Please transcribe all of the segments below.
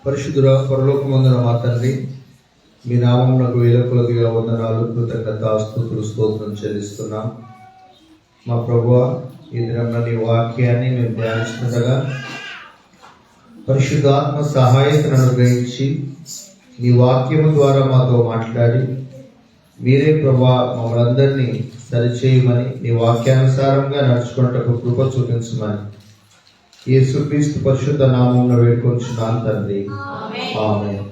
పరిశుద్ధుర పరలోకమందున మా తండ్రి, మీ నామమునకు వేల కొలదిగా వందనాలు, కృతజ్ఞత, స్తుతులు, స్తోత్రం చెల్లిస్తున్నాం. మా ప్రభువా, ఈ దినంలో నీ వాక్యాన్ని మేము ధ్యానిస్తుండగా పరిశుద్ధాత్మ సహాయతను అనుగ్రహించి నీ వాక్యము ద్వారా మాతో మాట్లాడి మీరే ప్రభువా మమ్మల్ని అందరినీ సరిచేయమని, నీ వాక్యానుసారంగా నడుచుకున్నటకు కృప చూపించమని యేసుక్రీస్తు పరిశుద్ధ నామమున వేడుకొంచున్నాను తండ్రి, ఆమేన్.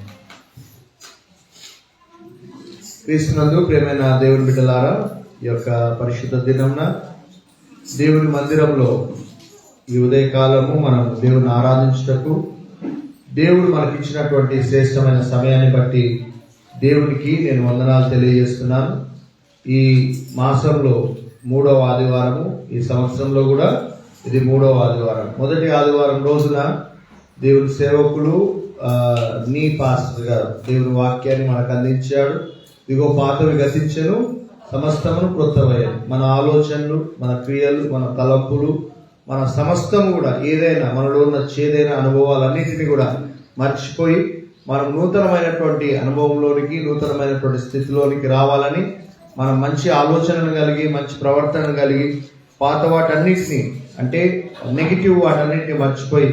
క్రీస్తునందు ప్రియమైన దేవుని బిడ్డలారా, ఈ యొక్క పరిశుద్ధ దినంన దేవుని మందిరంలో ఈ ఉదయకాలము మనం దేవుని ఆరాధించుటకు దేవుడు మనకిచ్చినటువంటి శ్రేష్టమైన సమయాన్ని బట్టి దేవునికి నేను వందనాలు తెలియజేస్తున్నాను. ఈ మాసంలో 3వ ఆదివారము, ఈ సంవత్సరంలో కూడా ఇది 3వ ఆదివారం. మొదటి ఆదివారం రోజున దేవుని సేవకులు నీ పాస్టర్ గారు దేవుని వాక్యాన్ని మనకు అందించాడు. ఇదిగో పాతవి గతించెను, సమస్తమును క్రొత్తమయ్యాను. మన ఆలోచనలు, మన క్రియలు, మన తలంపులు, మన సమస్తం కూడా ఏదైనా మనలో ఉన్న చేదైన అనుభవాలన్నిటినీ కూడా మర్చిపోయి మనం నూతనమైనటువంటి అనుభవంలోనికి, నూతనమైనటువంటి స్థితిలోనికి రావాలని, మనం మంచి ఆలోచనలు కలిగి, మంచి ప్రవర్తన కలిగి, పాత వాటన్నిటినీ అంటే నెగిటివ్ వాటన్నిటిని మర్చిపోయి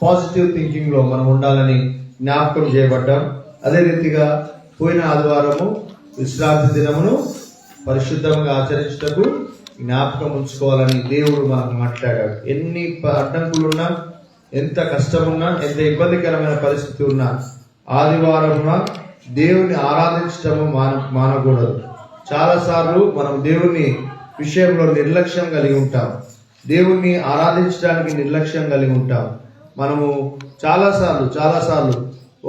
పాజిటివ్ థింకింగ్ లో మనం ఉండాలని జ్ఞాపకం చేయబడ్డాం. అదే రీతిగా పోయిన ఆదివారము విశ్రాంతి దినమును పరిశుద్ధంగా ఆచరించుటకు జ్ఞాపకం ఉంచుకోవాలని దేవుడు మనకు మాట్లాడాడు. ఎన్ని అడ్డంకులున్నా, ఎంత కష్టమున్నా, ఎంత ఇబ్బందికరమైన పరిస్థితి ఉన్నా ఆదివారమున దేవుని ఆరాధించటము మానకూడదు. చాలాసార్లు మనం దేవుని విషయంలో నిర్లక్ష్యం కలిగి ఉంటాం. దేవుణ్ణి ఆరాధించడానికి నిర్లక్ష్యం కలిగి ఉంటాం. మనము చాలాసార్లు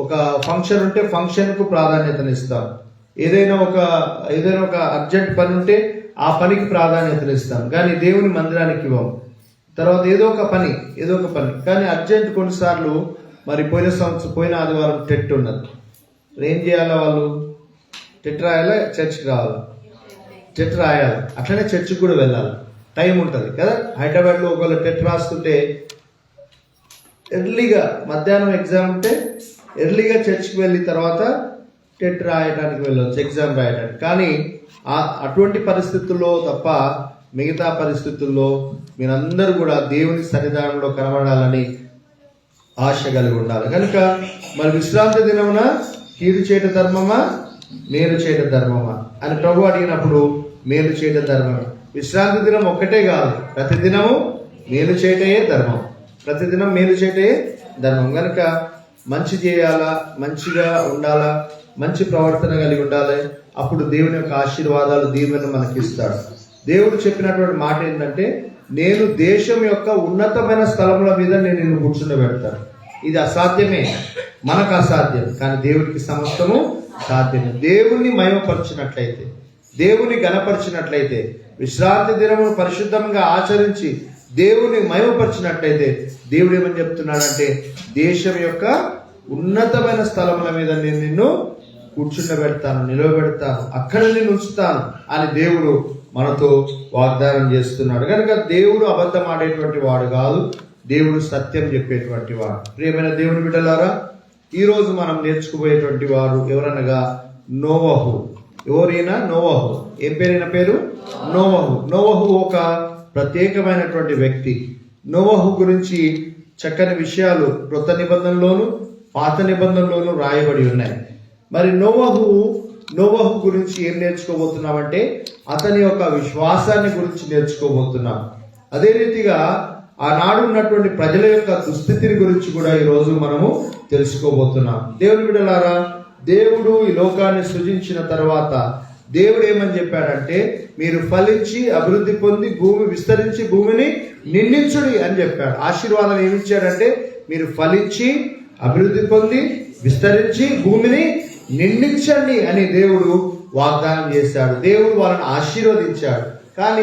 ఒక ఫంక్షన్ ఉంటే ఫంక్షన్కు ప్రాధాన్యతనిస్తాం. ఏదైనా ఒక అర్జెంట్ పని ఉంటే ఆ పనికి ప్రాధాన్యతనిస్తాం, కానీ దేవుని మందిరానికి ఇవ్వం. తర్వాత ఏదో ఒక పని కానీ అర్జెంట్. కొన్నిసార్లు మరి పోయిన ఆదివారం టెట్ ఉన్నది. ఏం చేయాలా? వాళ్ళు టెట్ రాయాలా, చర్చ్కి రావాలా? టెట్ రాయాలి. అట్లనే చర్చికి కూడా వెళ్ళాలి. టైం ఉంటుంది కదా. హైదరాబాద్లో ఒకవేళ టెట్ రాస్తుంటే ఎర్లీగా మధ్యాహ్నం ఎగ్జామ్ ఉంటే ఎర్లీగా చర్చికి వెళ్ళి తర్వాత టెట్ రాయడానికి వెళ్ళవచ్చు, ఎగ్జామ్ రాయడానికి. కానీ అటువంటి పరిస్థితుల్లో తప్ప మిగతా పరిస్థితుల్లో మీరందరూ కూడా దేవుని సన్నిధానంలో కనబడాలని ఆశ కలిగి ఉండాలి. కనుక మరి విశ్రాంతి దినమున కీడు చేయట ధర్మమా, మేలు చేయట ధర్మమా అని ప్రభు అడిగినప్పుడు మేలు చేయట ధర్మమే. విశ్రాంతి దినం ఒక్కటే కాదు, ప్రతిదినము మేలు చేయటయే ధర్మం. ప్రతిదినం మేలు చేయటయే ధర్మం. కనుక మంచి చేయాలా, మంచిగా ఉండాలా, మంచి ప్రవర్తన కలిగి ఉండాలి. అప్పుడు దేవుని యొక్క ఆశీర్వాదాలు, దీవెన మనకి ఇస్తాడు. దేవుడు చెప్పినటువంటి మాట ఏంటంటే, నేను దేశం యొక్క ఉన్నతమైన స్థలముల మీద నేను నిన్ను కూర్చుండబెడతాను. ఇది అసాధ్యమే, మనకు అసాధ్యం, కానీ దేవుడికి సమస్తము సాధ్యమే. దేవుణ్ణి మహిమపరిచినట్లయితే, దేవుని గణపరిచినట్లయితే, విశ్రాంతి దినమును పరిశుద్ధంగా ఆచరించి దేవుని మహిమపరిచినట్లయితే దేవుడు ఏమని చెప్తున్నాడంటే, దేశం యొక్క ఉన్నతమైన స్థలముల మీద నేను నిన్ను కూర్చుండబెడతాను, నిలవబెడతాను, అక్కడ నేను ఉంచుతాను అని దేవుడు మనతో వాగ్దానం చేస్తున్నాడు. కనుక దేవుడు అబద్ధం ఆడేటువంటి వాడు కాదు, దేవుడు సత్యం చెప్పేటువంటి వాడు. ప్రియమైన దేవుని బిడ్డలారా, ఈరోజు మనం నేర్చుకుపోయేటువంటి వారు ఎవరనగా నోవహు. ఎవరైనా నోవహు. ఏం పేరైన పేరు? నోవహు. నోవహు ఒక ప్రత్యేకమైనటువంటి వ్యక్తి. నోవహు గురించి చక్కని విషయాలు క్రొత్త నిబంధనలోను పాత నిబంధనలోను రాయబడి ఉన్నాయి. మరి నోవహు గురించి ఏం నేర్చుకోబోతున్నామంటే, అతని యొక్క విశ్వాసాన్ని గురించి నేర్చుకోబోతున్నాం. అదే రీతిగా ఆనాడు ఉన్నటువంటి ప్రజల యొక్క దుస్థితిని గురించి కూడా ఈరోజు మనము తెలుసుకోబోతున్నాం. దేవుని బిడ్డలారా, దేవుడు ఈ లోకాన్ని సృజించిన తర్వాత దేవుడు ఏమని చెప్పాడంటే, మీరు ఫలించి అభివృద్ధి పొంది భూమి విస్తరించి భూమిని నిండించుడి అని చెప్పాడు. ఆశీర్వాదం ఏమిచ్చాడంటే, మీరు ఫలించి అభివృద్ధి పొంది విస్తరించి భూమిని నిండించండి అని దేవుడు వాగ్దానం చేశాడు. దేవుడు వాళ్ళని ఆశీర్వదించాడు. కానీ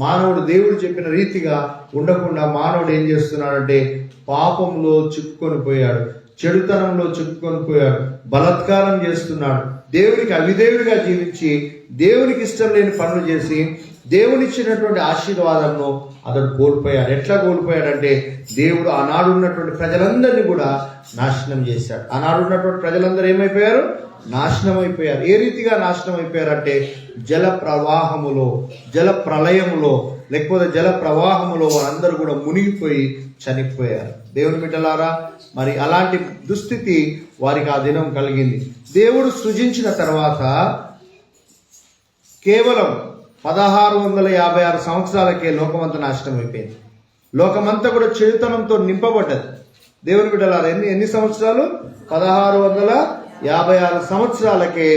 మానవుడు దేవుడు చెప్పిన రీతిగా ఉండకుండా మానవుడు ఏం చేస్తున్నాడంటే, పాపంలో చిక్కుకొని పోయాడు, చెడుతనంలో చిక్కుకొని పోయాడు, బలాత్కారం చేస్తున్నాడు, దేవుడికి అవిధేయుడిగా జీవించి దేవునికి ఇష్టం లేని పనులు చేసి దేవునిచ్చినటువంటి ఆశీర్వాదంను అతడు కోల్పోయాడు. ఎట్లా కోల్పోయాడంటే దేవుడు ఆనాడు ఉన్నటువంటి ప్రజలందరినీ కూడా నాశనం చేశాడు. ఆనాడు ఉన్నటువంటి ప్రజలందరూ ఏమైపోయారు? నాశనం అయిపోయారు. ఏ రీతిగా నాశనం అయిపోయారంటే జల ప్రవాహములో, జల ప్రళయములో, లేకపోతే జల ప్రవాహములో వారందరూ కూడా మునిగిపోయి చనిపోయారు. దేవుని బిడ్డలారా, మరి అలాంటి దుస్థితి వారికి ఆ దినం కలిగింది. దేవుడు సృజించిన తర్వాత కేవలం 1656 సంవత్సరాలకే లోకమంతా నాశనం అయిపోయింది. లోకమంతా కూడా చెడుతనంతో నింపబడ్డది. దేవుని బిడ్డలారా, ఎన్ని సంవత్సరాలు? 1656 సంవత్సరాలకే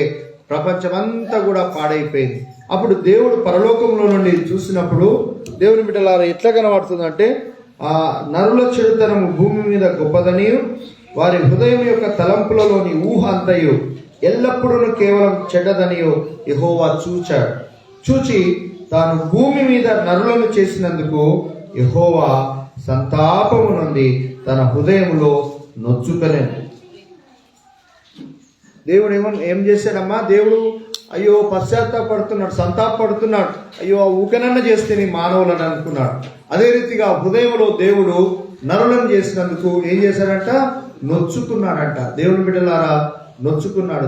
ప్రపంచమంతా కూడా పాడైపోయింది. అప్పుడు దేవుడు పరలోకంలో నుండి చూసినప్పుడు దేవుని బిడ్డలారా ఎట్లా కనబడుతుందంటే, ఆ నరుల చెడుతనము భూమి మీద గొప్పదనియు, వారి హృదయం యొక్క తలంపులలోని ఊహ అంతయు ఎల్లప్పుడూ కేవలం చెడ్డదనియు యెహోవా చూచి తాను భూమి మీద నరులను చేసినందుకు యెహోవా సంతాపము నుండి తన హృదయములో నొచ్చుకలేను. దేవుడు ఏం చేశాడమ్మా? దేవుడు అయ్యో పశ్చాత్తాపడుతున్నాడు, సంతాపడుతున్నాడు. అయ్యో ఊకనన్న చేస్తే నీ మానవులని అనుకున్నాడు. అదే రీతిగా హృదయంలో దేవుడు నరులను చేసినందుకు ఏం చేశాడంట? నొచ్చుకున్నాడంట. దేవుని బిడ్డలారా, నొచ్చుకున్నాడు.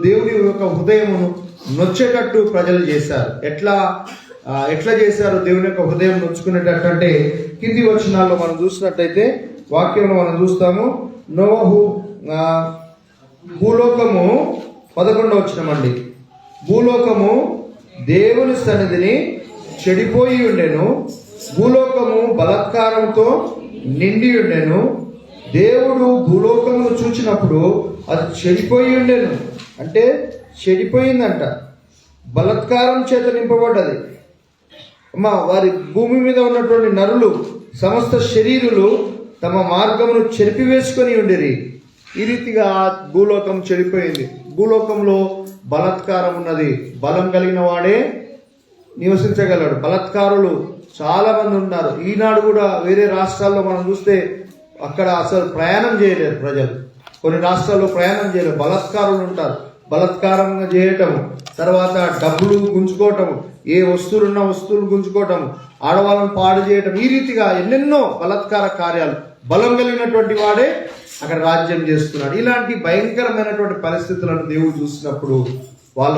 దేవుని యొక్క హృదయమును నొచ్చేటట్టు ప్రజలు చేశారు. ఎట్లా చేశారు దేవుని యొక్క హృదయం నొచ్చుకునేటట్టు అంటే, కింది వచనాల్లో మనం చూసినట్టయితే వాక్యంలో మనం చూస్తాము. నోవహు భూలోకము 11వ వచనమండి. భూలోకము దేవుని సన్నిధిని చెడిపోయి ఉండెను, భూలోకము బలాత్కారంతో నిండి ఉండెను. దేవుడు భూలోకమును చూచినప్పుడు అది చెడిపోయి ఉండెను, అంటే చెడిపోయిందంట, బలాత్కారం చేత నింపబడ్డది. వారి భూమి మీద ఉన్నటువంటి నరులు సమస్త శరీరులు తమ మార్గమును చెరిపివేసుకొని ఉండిరి. ఈ రీతిగా భూలోకం చెడిపోయింది. భూలోకంలో బలాత్కారం ఉన్నది. బలం కలిగిన వాడే నివసించగలడు. బలాత్కారులు చాలా మంది ఉన్నారు. ఈనాడు కూడా వేరే రాష్ట్రాల్లో మనం చూస్తే అక్కడ అసలు ప్రయాణం చేయలేరు ప్రజలు. కొన్ని రాష్ట్రాల్లో ప్రయాణం చేయలేరు. బలాత్కారులు ఉంటారు. బలాత్కారంగా చేయటము, తర్వాత డబ్బులు గుంజుకోవటము, ఏ వస్తువులున్నా వస్తువులు గుంజుకోవటము, ఆడవాళ్ళను పాడు చేయటం, ఈ రీతిగా ఎన్నెన్నో బలాత్కార కార్యాలు. బలం కలిగినటువంటి వాడే అక్కడ రాజ్యం చేస్తున్నాడు. ఇలాంటి భయంకరమైనటువంటి పరిస్థితులను దేవుడు చూసినప్పుడు, వాళ్ళ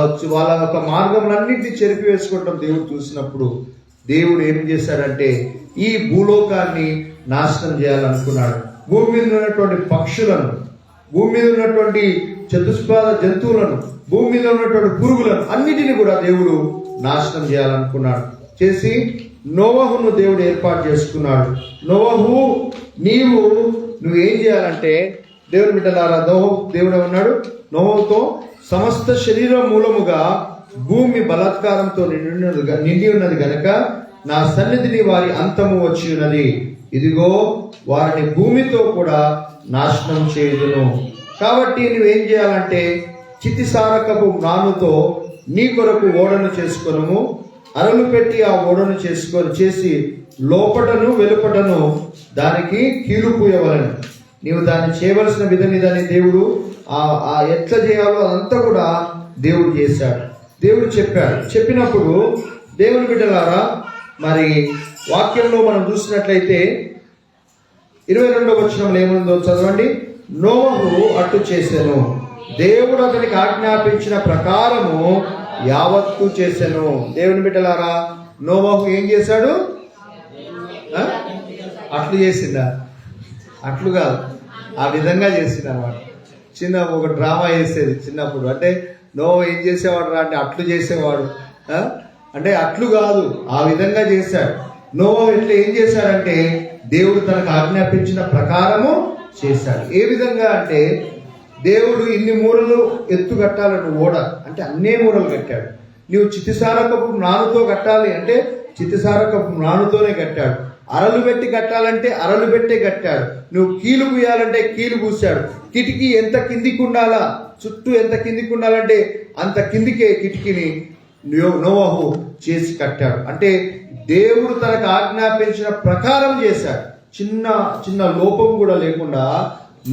యొక్క మార్గములన్నింటినీ చెరిపివేసుకోవటం దేవుడు చూసినప్పుడు, దేవుడు ఏం చేశాడంటే ఈ భూలోకాన్ని నాశనం చేయాలనుకున్నాడు. భూమి మీద ఉన్నటువంటి పక్షులను, భూమి మీద ఉన్నటువంటి చతుష్పాద జంతువులను, భూమి మీద ఉన్నటువంటి పురుగులను అన్నిటిని కూడా దేవుడు నాశనం చేయాలనుకున్నాడు. చేసి నోవహును దేవుడు ఏర్పాటు చేసుకున్నాడు. నోవహు, నువ్వేం చేయాలంటే, దేవుని బిడ్డలారా, దేవుడు ఉన్నాడు నోవహుతో, సమస్త శరీరం మూలముగా భూమి బలాత్కారంతో నిండి ఉన్నది గనక నా సన్నిధిని వారి అంతము వచ్చి ఉన్నది. ఇదిగో వారిని భూమితో కూడా నాశనం చేయుదును. కాబట్టి నువ్వేం చేయాలంటే, చితిసారకపు నానుతో నీ కొరకు ఓడను చేసుకొనుము, అరలు పెట్టి ఆ ఓడను చేసి లోపటను వెలుపటను దానికి కీలు పూయవలను. నీవు దాన్ని చేయవలసిన విధం ఇదని దేవుడు ఎట్లా చేయాలో అదంతా కూడా దేవుడు చేశాడు. దేవుడు చెప్పాడు. చెప్పినప్పుడు దేవుని బిడ్డలారా, మరి వాక్యంలో మనం చూసినట్లయితే 22వ వచనంలో ఏముందో చదవండి. నోవహు అట్టు చేసెను, దేవుడు అతనికి ఆజ్ఞాపించిన ప్రకారము యావత్తు చేసెను. దేవుని బిడ్డలారా, నోవహు ఏం చేశాడు? అట్లు చేసిందా? అట్లు కాదు, ఆ విధంగా చేసింది అన్నమాట. ఒక డ్రామా వేసేది చిన్నప్పుడు. అంటే నోవహు ఏం చేసేవాడు రా అంటే అట్లు చేసేవాడు. అంటే అట్లు కాదు, ఆ విధంగా చేశాడు. నోవహు ఇట్లా ఏం చేశాడంటే దేవుడు తనకు ఆజ్ఞాపించిన ప్రకారము చేశాడు. ఏ విధంగా అంటే, దేవుడు ఇన్ని మూరలు ఎత్తు కట్టాలని ఓడ అంటే అన్నే మూరలు కట్టాడు. నువ్వు చితిసారకపు నానుతో కట్టాలి అంటే చితిసారకపు నానుతోనే కట్టాడు. అరలు పెట్టి కట్టాలంటే అరలు పెట్టే కట్టాడు. నువ్వు కీలు పూయాలంటే కీలు పూసాడు. కిటికీ ఎంత కిందికి ఉండాలా, చుట్టూ ఎంత కిందికి ఉండాలంటే అంత కిందికే కిటికీని నోవహు చేసి కట్టాడు. అంటే దేవుడు తనకు ఆజ్ఞాపించిన ప్రకారం చేశాడు. చిన్న లోపం కూడా లేకుండా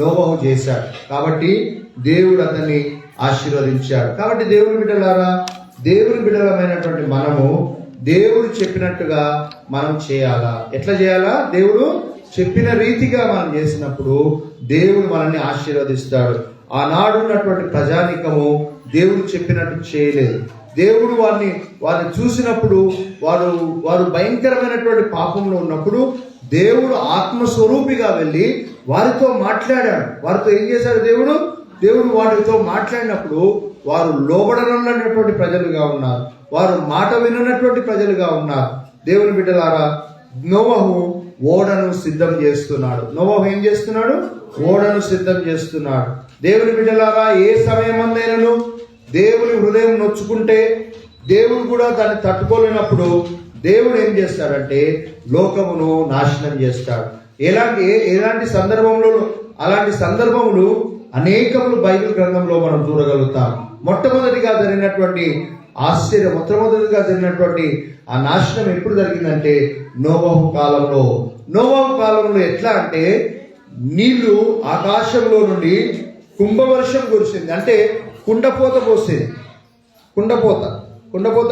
నోవహు చేశాడు. కాబట్టి దేవుడు అతన్ని ఆశీర్వదించాడు. కాబట్టి దేవుని బిడ్డలారా, దేవుని బిడ్డలమైనటువంటి మనము దేవుడు చెప్పినట్టుగా మనం చేయాలా? ఎట్లా చేయాలా? దేవుడు చెప్పిన రీతిగా మనం చేసినప్పుడు దేవుడు మనల్ని ఆశీర్వదిస్తాడు. ఆనాడు ఉన్నటువంటి ప్రజానీకము దేవుడు చెప్పినట్టు చేయలేదు. దేవుడు వారిని చూసినప్పుడు వారు భయంకరమైనటువంటి పాపంలో ఉన్నప్పుడు దేవుడు ఆత్మస్వరూపిగా వెళ్ళి వారితో మాట్లాడాడు. వారితో ఏం చేశాడు? దేవుడు వారితో మాట్లాడినప్పుడు వారు లోబడనటువంటి ప్రజలుగా ఉన్నారు, వారు మాట విననటువంటి ప్రజలుగా ఉన్నారు. దేవుని బిడ్డలారా, నోవహు ఓడను సిద్ధం చేస్తున్నాడు. నోవహు ఏం చేస్తున్నాడు? ఓడను సిద్ధం చేస్తున్నాడు. దేవుని బిడ్డలారా, ఏ సమయమందైనను దేవుని హృదయం నొచ్చుకుంటే దేవుడు కూడా దాన్ని తట్టుకోలేనప్పుడు దేవుడు ఏం చేస్తాడంటే లోకమును నాశనం చేస్తాడు. ఎలాంటి సందర్భంలో అలాంటి సందర్భములు అనేకములు బైబిల్ గ్రంథంలో మనం చూడగలుగుతాం. మొట్టమొదటిగా జరిగినటువంటి ఆ నాశనం ఎప్పుడు జరిగిందంటే నోవహు కాలంలో. నోవహు కాలంలో ఎట్లా అంటే నీళ్లు ఆకాశంలో నుండి కుంభవర్షం కురిసింది. అంటే కుండపోత పోసేది. కుండపోత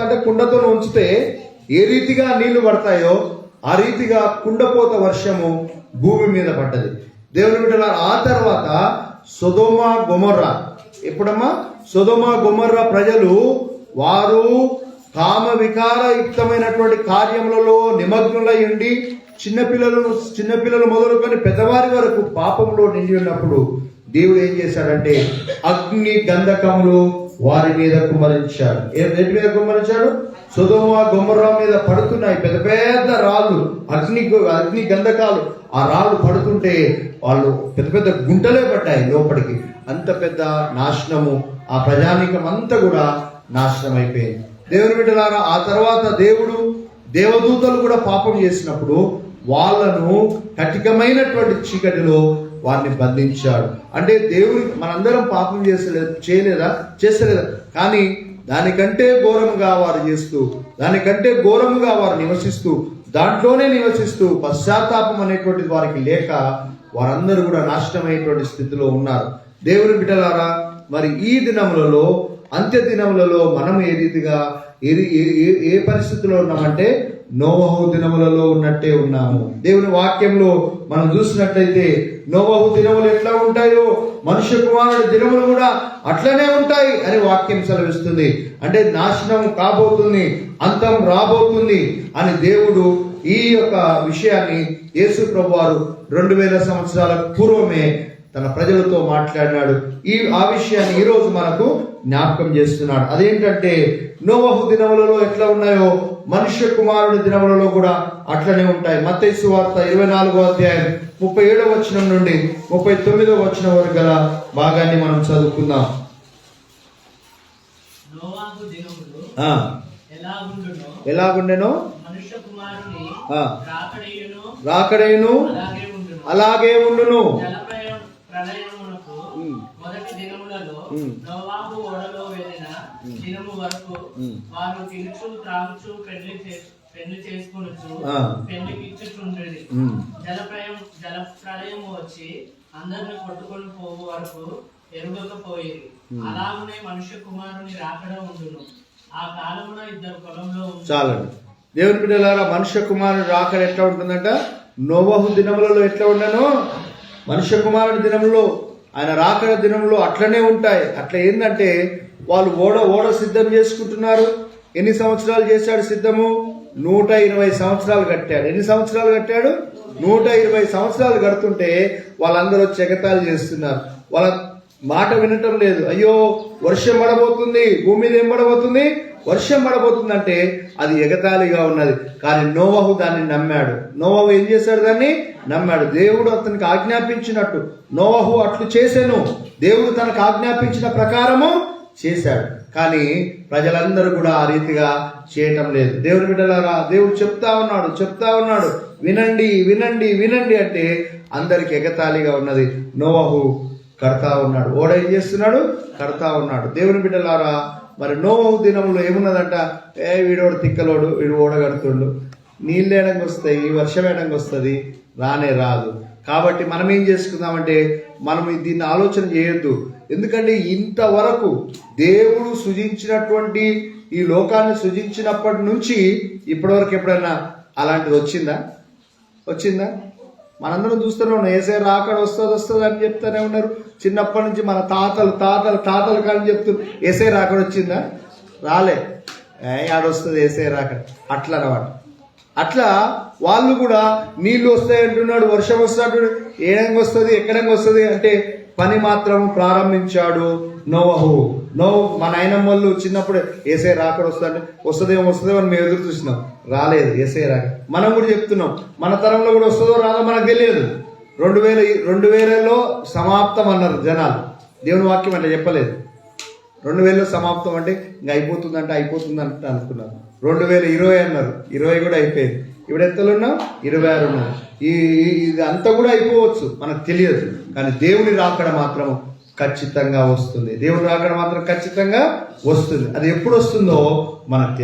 అంటే కుండతో ఉంచితే ఏ రీతిగా నీళ్లు పడతాయో ఆ రీతిగా కుండపోత వర్షము భూమి మీద పడ్డది. దేవుని బిడ్డలారా, ఆ తర్వాత సొదొమ గొమొర్రా, ఎప్పుడమ్మా? సొదొమ గొమొర్రా ప్రజలు వారు కామ వికారయుక్తమైనటువంటి కార్యములలో నిమగ్నులై ఉండి చిన్నపిల్లలు మొదలుకొని పెద్దవారి వరకు పాపంలో నిండి ఉన్నప్పుడు దేవుడు ఏం చేశాడంటే అగ్ని గంధకములు వారి మీద కుమ్మరించాడు. దేని మీద కుమ్మరించాడు? సొదొమ గొమొర్రా మీద పడుతున్నాయి పెద్ద పెద్ద రాళ్ళు, అగ్ని గంధకాలు. ఆ రాళ్ళు పడుతుంటే వాళ్ళు పెద్ద పెద్ద గుంటలే పడ్డాయి లోపలికి. అంత పెద్ద నాశనము, ఆ ప్రజానీకం అంతా కూడా నాశనం అయిపోయింది. దేవుని బిడ్డలారా, ఆ తర్వాత దేవదూతలు కూడా పాపం చేసినప్పుడు వాళ్ళను కఠినమైనటువంటి చీకటిలో వారిని బంధించాడు. అంటే దేవుడు మనందరం పాపం చేస్తలేదా? కానీ దానికంటే ఘోరముగా వారు చేస్తూ, దానికంటే ఘోరముగా వారు దాంట్లోనే నివసిస్తూ పశ్చాత్తాపం అనేటువంటిది వారికి లేక వారందరూ కూడా నాశనమైనటువంటి స్థితిలో ఉన్నారు. దేవుని బిడ్డలారా, మరి ఈ దినములలో, అంత్య దినములలో మనం ఏ రీతిగా ఏ పరిస్థితిలో ఉన్నామంటే నోవహు దినములలో ఉన్నట్టే ఉన్నాము. దేవుని వాక్యంలో మనం చూసినట్లయితే నోవహు దినములు ఎట్లా ఉంటాయో మనుష్య కుమారుడి దినములు కూడా అట్లనే ఉంటాయి అని వాక్యం సెలవిస్తుంది. అంటే నాశనం కాబోతుంది, అంతం రాబోతుంది అని దేవుడు ఈ యొక్క విషయాన్ని యేసు ప్రభు వారు 2000 సంవత్సరాల పూర్వమే తన ప్రజలతో మాట్లాడినాడు. ఆ విషయాన్ని ఈ రోజు మనకు జ్ఞాపకం చేస్తున్నాడు. అదేంటంటే నోవహు దినములలో ఎట్లా ఉన్నాయో మనుష్య కుమారుడి దినములలో కూడా అట్లనే ఉంటాయి. మత్తయి సువార్త 24వ అధ్యాయం 37వ వచనం నుండి 39వ వచనం వరకు గల భాగాన్ని మనం చదువుకుందాం. ఎలాగుండెనో రాకడేను అలాగే ఉండును. మొదటి దినములలో నోవాహు ఓడలో వెళ్ళిన దినము వరకు వారు తినుచు త్రాగుచు పెళ్లి చేసుకొనుచు పెళ్లికి ఇచ్చుచుండేది. జలప్రళయం వచ్చి అందరిని కొట్టుకొని పోవు వరకు ఎరుగకపోయేది. అలాగనే మనుష్య కుమారుని రాకడ ఉండును. ఆ కాలంలో ఇద్దరు పొలంలో చాలండి. దేవుని బిడ్డలారా, మనుష్య కుమారుని రాకడ ఎట్లా ఉంటుందంట? నోవహు దినములలో ఎట్లా ఉండను, మనుష్య కుమారుని దినంలో, ఆయన రాకడ దినంలో అట్లనే ఉంటాయి. అట్లా ఏంటంటే వాళ్ళు ఓడ సిద్ధం చేసుకుంటున్నారు. ఎన్ని సంవత్సరాలు చేశాడు సిద్ధము? 120 సంవత్సరాలు కట్టాడు. ఎన్ని సంవత్సరాలు కట్టాడు? 120 సంవత్సరాలు కడుతుంటే వాళ్ళందరూ చెగతాలు చేస్తున్నారు. వాళ్ళ మాట వినటం లేదు. అయ్యో వర్షం పడబోతుంది, భూమి మీద ఏం పడబోతుంది? వర్షం పడబోతుందంటే అది ఎగతాళిగా ఉన్నది. కానీ నోవహు దాన్ని నమ్మాడు. నోవహు ఏం చేశాడు? దాన్ని నమ్మాడు. దేవుడు అతనికి ఆజ్ఞాపించినట్టు నోవహు అట్లు చేశాను. దేవుడు తనకు ఆజ్ఞాపించిన ప్రకారము చేశాడు. కానీ ప్రజలందరూ కూడా ఆ రీతిగా చేయటం లేదు. దేవుని బిడ్డలారా, దేవుడు చెప్తా ఉన్నాడు వినండి వినండి వినండి అంటే అందరికి ఎగతాళిగా ఉన్నది. నోవహు కడతా ఉన్నాడు. ఓడ ఏం చేస్తున్నాడు? కడతా ఉన్నాడు. దేవుని బిడ్డలారా, మరి నోవహు దినంలో ఏమున్నదంట? వీడోడు తిక్కలోడు, వీడు ఓడ కడుతుండు, నీళ్ళు వేయడానికి వస్తాయి, వర్షం వేయడానికి వస్తుంది, రానే రాదు. కాబట్టి మనం ఏం చేసుకుందామంటే మనం దీన్ని ఆలోచన చేయొద్దు. ఎందుకంటే ఇంతవరకు దేవుడు సృజించినటువంటి ఈ లోకాన్ని సృజించినప్పటి నుంచి ఇప్పటివరకు ఎప్పుడైనా అలాంటిది వచ్చిందా? మనందరం చూస్తూనే ఉన్నాం. యేసయ్య రాకడ వస్తుంది అని చెప్తూనే ఉన్నారు. చిన్నప్పటి నుంచి మన తాతలు కానీ చెప్తున్నారు. యేసయ్య రాకడ వచ్చిందా? రాలే. ఆడొస్తుంది యేసయ్య రాకడ. అట్లా అన్నమాట. అట్లా వాళ్ళు కూడా నీళ్లు వస్తాయి అంటున్నాడు, వర్షం వస్తాడు, ఏడంగా వస్తుంది, ఎక్కడంగా వస్తుంది అంటే పని మాత్రం ప్రారంభించాడు నోవహు. మా నాయనమ్మ వాళ్ళు చిన్నప్పుడు యేసయ్య రాకడ వస్తుందేమో అని మేము ఎదురు చూసినాం. రాలేదు యేసయ్య రాకడ. మనం కూడా చెప్తున్నాం, మన తరంలో కూడా వస్తుందో రాదో మనకు తెలియదు. 2000లో సమాప్తం అన్నారు జనాలు. దేవుని వాక్యం అంటే చెప్పలేదు. 2000లో సమాప్తం అంటే ఇంకా అయిపోతుందంటే అనుకున్నారు. 2020 అన్నారు, 20 కూడా అయిపోయింది. ఇప్పుడు ఎంతలో ఉన్నాం? 26 ఉన్నాం. ఇది అంతా కూడా అయిపోవచ్చు, మనకు తెలియదు. కానీ దేవుని రాకడ మాత్రం ఖచ్చితంగా వస్తుంది. దేవుని రాకడ మాత్రం ఖచ్చితంగా వస్తుంది. అది ఎప్పుడు వస్తుందో మనకు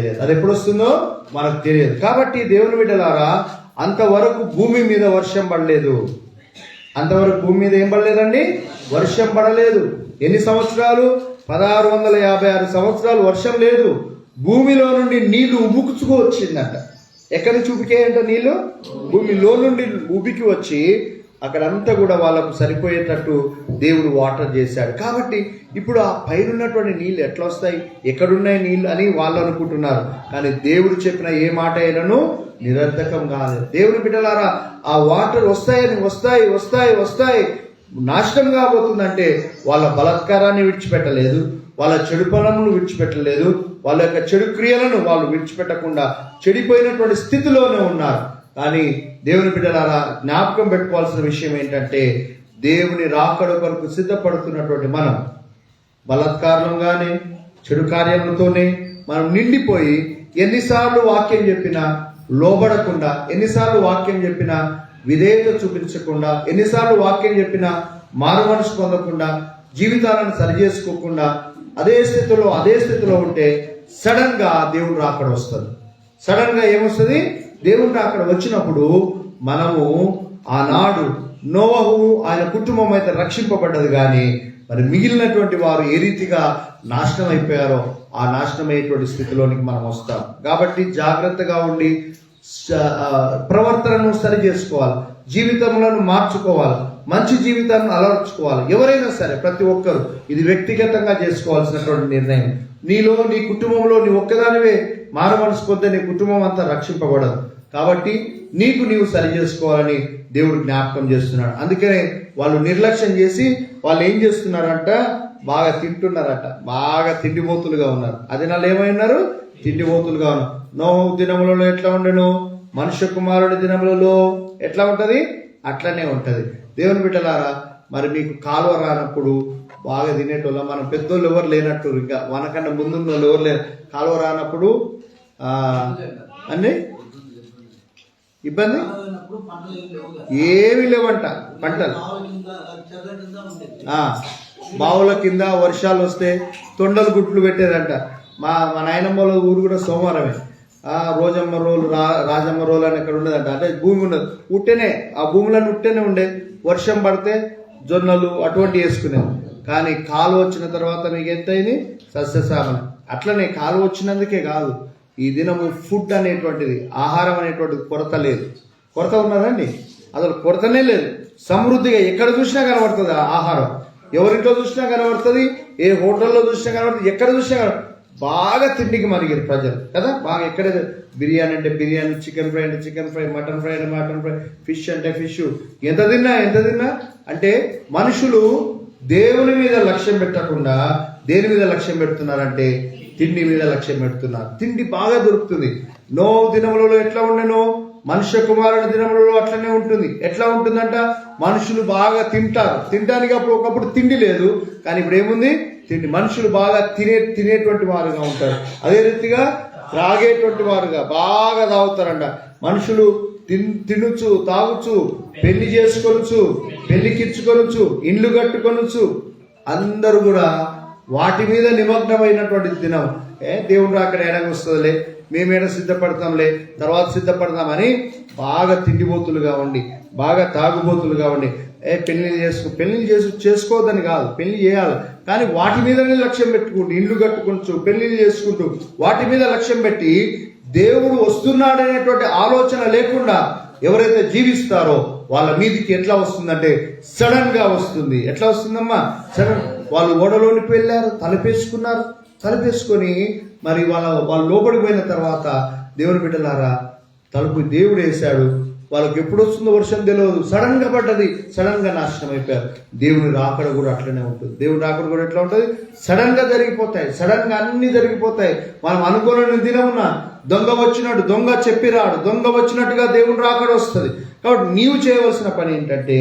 తెలియదు. కాబట్టి దేవుని బిడ్డలారా, అంతవరకు భూమి మీద వర్షం పడలేదు. అంతవరకు భూమి మీద ఏం పడలేదండి? వర్షం పడలేదు. ఎన్ని సంవత్సరాలు? 1656 సంవత్సరాలు వర్షం లేదు. భూమిలో నుండి నీళ్లు ఉబుకుచుకు వచ్చిందంట. ఎక్కడి నుంచి ఉబికేయంట నీళ్లు? భూమిలో నుండి ఉబికి వచ్చి అక్కడంతా కూడా వాళ్ళకు సరిపోయేటట్టు దేవుడు వాటర్ చేశాడు. కాబట్టి ఇప్పుడు ఆ పైన ఉన్నటువంటి నీళ్ళు ఎట్లా వస్తాయి, ఎక్కడున్నాయి నీళ్ళు అని వాళ్ళు అనుకుంటున్నారు. కానీ దేవుడు చెప్పిన ఏ మాట అయినను నిరర్ధకం కాదు. దేవుని బిడ్డలారా, ఆ వాటర్ వస్తాయి నాశనం కాబోతుందంటే వాళ్ళ బలాత్కారాన్ని విడిచిపెట్టలేదు, వాళ్ళ చెడు పనులను విడిచిపెట్టలేదు, వాళ్ళ యొక్క చెడు క్రియలను వాళ్ళు విడిచిపెట్టకుండా చెడిపోయినటువంటి స్థితిలోనే ఉన్నారు. కానీ దేవుని బిడ్డలారా, జ్ఞాపకం పెట్టుకోవాల్సిన విషయం ఏంటంటే, దేవుని రాకడ కొరకు సిద్ధపడుతున్నటువంటి మనం బలాత్కారంగానే చెడు కార్యములతోనే మనం నిండిపోయి ఎన్నిసార్లు వాక్యం చెప్పినా లోబడకుండా, ఎన్నిసార్లు వాక్యం చెప్పినా విధేయత చూపించకుండా, ఎన్నిసార్లు వాక్యం చెప్పినా మారు మనసు పొందకుండా, జీవితాలను సరిచేసుకోకుండా అదే స్థితిలో ఉంటే సడన్ గా దేవుడు రాకడ వస్తుంది. సడన్ గా ఏమొస్తుంది? దేవుడు రాకడ వచ్చినప్పుడు మనము ఆనాడు నోవహు ఆయన కుటుంబం అయితే రక్షింపబడ్డది, కానీ మరి మిగిలినటువంటి వారు ఏ రీతిగా నాశనం అయిపోయారో ఆ నాశనం అయ్యేటువంటి స్థితిలోనికి మనం వస్తాం. కాబట్టి జాగ్రత్తగా ఉండి ప్రవర్తనను సరి చేసుకోవాలి, జీవితములను మార్చుకోవాలి, మంచి జీవితాన్ని అలవర్చుకోవాలి. ఎవరైనా సరే, ప్రతి ఒక్కరు ఇది వ్యక్తిగతంగా చేసుకోవాల్సినటువంటి నిర్ణయం. నీ కుటుంబంలో నీ ఒక్కదానివే మారు మనసు పొందే నీ కుటుంబం అంతా రక్షింపబడదు. కాబట్టి నీవు సరి చేసుకోవాలని దేవుడు జ్ఞాపకం చేస్తున్నాడు. అందుకనే వాళ్ళు నిర్లక్ష్యం చేసి వాళ్ళు ఏం చేస్తున్నారంట? బాగా తింటున్నారట, బాగా తిండిపోతులుగా ఉన్నారు. అది నాళ్ళు ఏమైనారు? తిండిపోతులుగా ఉన్నారు. నోహు దినములలో ఎట్లా ఉండెను, మనుష్య కుమారుడి దినములలో ఎట్లా ఉంటది? అట్లనే ఉంటది. దేవుని బిడ్డలారా, మరి మీకు కాలువ రానప్పుడు బాగా తినేటోళ్ళ, మన పెద్దోళ్ళు ఎవరు లేనట్టు, ఇంకా మనకన్నా ముందున్న వాళ్ళు ఎవరు లేరు. కాలువ రానప్పుడు అన్ని ఇబ్బంది ఏమీ లేవంట. పంటలు బావుల కింద వర్షాలు వస్తే తొండలు గుట్లు పెట్టేదంట. మా నాయనమ్మ వాళ్ళ ఊరు కూడా సోమవారమే. రోజమ్మ రోలు, రాజమ్మ రోలు అని ఎక్కడ ఉండదంట. అంటే భూమి ఉండదు, ఉట్టెనే, ఆ భూములను ఉట్టెనే ఉండే. వర్షం పడితే జొన్నలు అటువంటి వేసుకునేది. కానీ కాలు వచ్చిన తర్వాత మీకు ఎంతైంది? సస్యశ్యామలం. అట్లనే కాలు వచ్చినందుకే కాదు, ఈ దినము ఫుడ్ అనేటువంటిది, ఆహారం అనేటువంటిది కొరత లేదు. కొరత ఉన్నదండి? అసలు కొరతనే లేదు. సమృద్ధిగా ఎక్కడ చూసినా కనబడుతుంది ఆహారం. ఎవరింట్లో చూసినా కనబడుతుంది, ఏ హోటల్లో చూసినా కనబడుతుంది, ఎక్కడ చూసినా కనబడుతుంది. బాగా తిండికి మరిగారు ప్రజలు కదా. బాగా ఎక్కడ బిర్యానీ అంటే బిర్యానీ, చికెన్ ఫ్రై అంటే చికెన్ ఫ్రై, మటన్ ఫ్రై అంటే మటన్ ఫ్రై, ఫిష్ అంటే ఫిష్. ఎంత తిన్నా అంటే మనుషులు దేవుని మీద లక్ష్యం పెట్టకుండా దేని మీద లక్ష్యం పెడుతున్నారంటే తిండి మీద లక్ష్యం పెడుతున్నారు. తిండి బాగా దొరుకుతుంది. నోహు దినములలో ఎట్లా ఉండెనో మనుష్య కుమారుడి దినములలో అట్లనే ఉంటుంది. ఎట్లా ఉంటుందంట? మనుషులు బాగా తింటారు. తినడానికి ఒకప్పుడు తిండి లేదు, కానీ ఇప్పుడు ఏముంది? తిండి. మనుషులు బాగా తినేటువంటి వారుగా ఉంటారు. అదే రీతిగా త్రాగేటువంటి వారుగా బాగా తాగుతారంట. మనుషులు తినుచు, తాగుచు, పెళ్లి చేసుకొనొచ్చు, పెళ్లికిచ్చుకొనొచ్చు, ఇండ్లు కట్టుకొనొచ్చు, అందరూ కూడా వాటి మీద నిమగ్నమైనటువంటి దినం. దేవుడు అక్కడ ఎడగొస్తుందిలే, మేమేనా సిద్ధపడతాంలే, తర్వాత సిద్ధపడతామని బాగా తిండిబోతులుగా ఉండి, బాగా తాగుబోతులుగా ఉండి, పెళ్లి చేసుకోవద్దని కాదు, పెళ్లి చేయాలి, కానీ వాటి మీదనే లక్ష్యం పెట్టుకుంటూ, ఇల్లు కట్టుకుంటూ, పెళ్లిళ్ళు చేసుకుంటూ వాటి మీద లక్ష్యం పెట్టి దేవుడు వస్తున్నాడనేటువంటి ఆలోచన లేకుండా ఎవరైతే జీవిస్తారో వాళ్ళ మీదికి ఎట్లా వస్తుందంటే సడన్ గా వస్తుంది. ఎట్లా వస్తుందమ్మా? సడన్. వాళ్ళు ఓడలోనికి వెళ్ళారు, తలుపేసుకొని మరి వాళ్ళు లోపలికి పోయిన తర్వాత దేవుని బిడ్డలారా తలుపు దేవుడు వేశాడు. వాళ్ళకి ఎప్పుడు వస్తుందో వర్షం తెలియదు, సడన్ గా పడ్డది, సడన్ గా నాశనం అయిపోయారు. దేవుని రాకడ కూడా అట్లనే ఉంటుంది. దేవుని రాకడ కూడా ఎట్లా ఉంటుంది? సడన్ గా జరిగిపోతాయి, సడన్ గా అన్ని జరిగిపోతాయి. మనం అనుకోలేని దినమున దొంగ వచ్చినట్టు, దొంగ చెప్పిరాడు, దొంగ వచ్చినట్టుగా దేవుని రాకడ వస్తుంది. కాబట్టి నీవు చేయవలసిన పని ఏంటంటే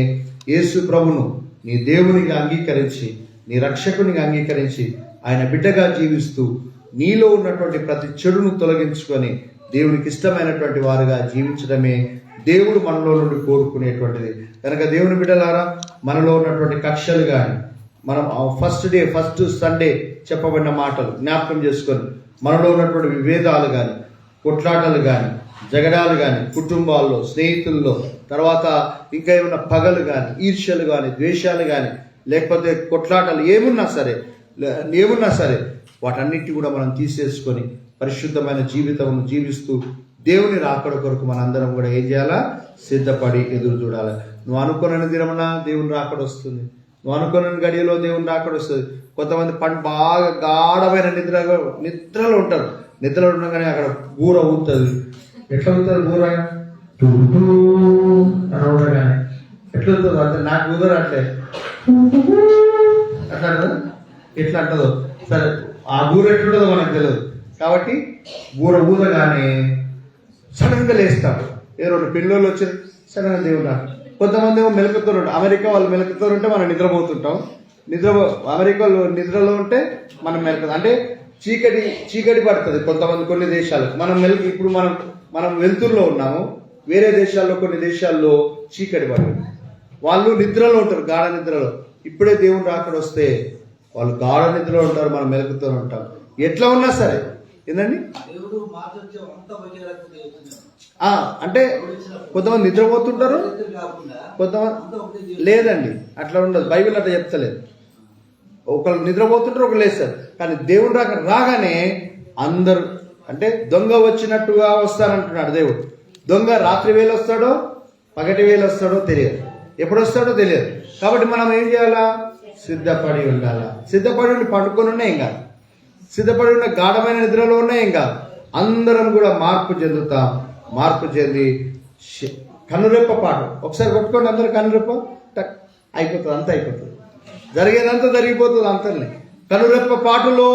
యేసు ప్రభును నీ దేవునిగా అంగీకరించి, నీ రక్షకునిగా అంగీకరించి, ఆయన బిడ్డగా జీవిస్తూ నీలో ఉన్నటువంటి ప్రతి చెడును తొలగించుకొని దేవునికి ఇష్టమైనటువంటి వారుగా జీవించడమే దేవుడు మనలో నుండి కోరుకునేటువంటిది. కనుక దేవుని బిడ్డలారా, మనలో ఉన్నటువంటి కక్షలు కానీ, మనం ఫస్ట్ సండే చెప్పబడిన మాటలు జ్ఞాపకం చేసుకొని మనలో ఉన్నటువంటి విభేదాలు కానీ, కొట్లాటలు కానీ, జగడాలు కానీ, కుటుంబాల్లో, స్నేహితుల్లో, తర్వాత ఇంకా ఏమన్నా పగలు కానీ, ఈర్ష్యలు కానీ, ద్వేషాలు కానీ, లేకపోతే కొట్లాటలు ఏమున్నా సరే వాటన్నిటి కూడా మనం తీసేసుకొని పరిశుద్ధమైన జీవితం జీవిస్తూ దేవుని రాకడ కొరకు మనందరం కూడా ఏం చేయాలా? సిద్ధపడి ఎదురు చూడాలి. నువ్వు అనుకున్న దినమున దేవుని రాకడ వస్తుంది, నువ్వు అనుకున్న గడియలో దేవుని రాకడ వస్తుంది. కొంతమంది బాగా గాఢమైన నిద్రలో ఉంటారు. నిద్రలో ఉండగానే అక్కడ బూర ఊతుంది. ఎట్లా ఊతుంది బూర? అని ఉండగానే ఎట్లా ఊతుంది అంటే నాకు ఊదరు అంటే అట్లా ఎట్లా అంటదో సరే, ఆ బూర ఎట్లుంటుందో మనకు తెలియదు. కాబట్టి బూర ఊదగానే సడన్గా లేస్తాడు. రెండు పిల్లలు వచ్చి సడన్గా దేవుడు రాక. కొంతమంది ఏమో మెలకుతూ ఉంటారు. అమెరికా వాళ్ళు మెలకుతూ ఉంటే మనం నిద్రపోతుంటాం. అమెరికాలో నిద్రలో ఉంటే మనం అంటే చీకటి పడుతుంది కొన్ని దేశాలకు. ఇప్పుడు మనం వెలుతురులో ఉన్నాము. వేరే దేశాల్లో కొన్ని దేశాల్లో చీకటి పడుతుంది. వాళ్ళు నిద్రలో ఉంటారు, గాఢ నిద్రలో. ఇప్పుడే దేవుడు రాకడ వస్తే వాళ్ళు గాఢ నిద్రలో ఉంటారు, మనం మెలుకుతూ ఉంటాం. ఎట్లా ఉన్నా సరే ఏందండి, అంటే కొంతమంది నిద్రపోతుంటారు, కొంతమంది లేదండి. అట్లా ఉండదు, బైబిల్ అట్లా చెప్తలేదు. ఒకళ్ళు నిద్రపోతుంటారు, ఒకరు లేస్తారు. కానీ దేవుడు రాగానే అందరూ అంటే దొంగ వచ్చినట్టుగా వస్తారంటున్నాడు దేవుడు. దొంగ రాత్రి వేళ వస్తాడో పగటి వేళ వస్తాడో తెలియదు, ఎప్పుడు వస్తాడో తెలియదు. కాబట్టి మనం ఏం చేయాలా? సిద్ధపడి ఉండాలా. సిద్ధపడి ఉండి పండుకొని ఉన్నా ఏం కాదు, సిద్ధపడి ఉన్న గాఢమైన నిద్రలో ఉన్నా ఏం కాదు. అందరం కూడా మార్పు చెంది కన్నురెప్ప పాటు ఒకసారి కొట్టుకోండి. అందరూ కన్నురెప్ప టక్ అయిపోతుంది, అంతా అయిపోతుంది, జరిగేదంతా జరిగిపోతుంది. అంతనే కనురెప్ప పాటులో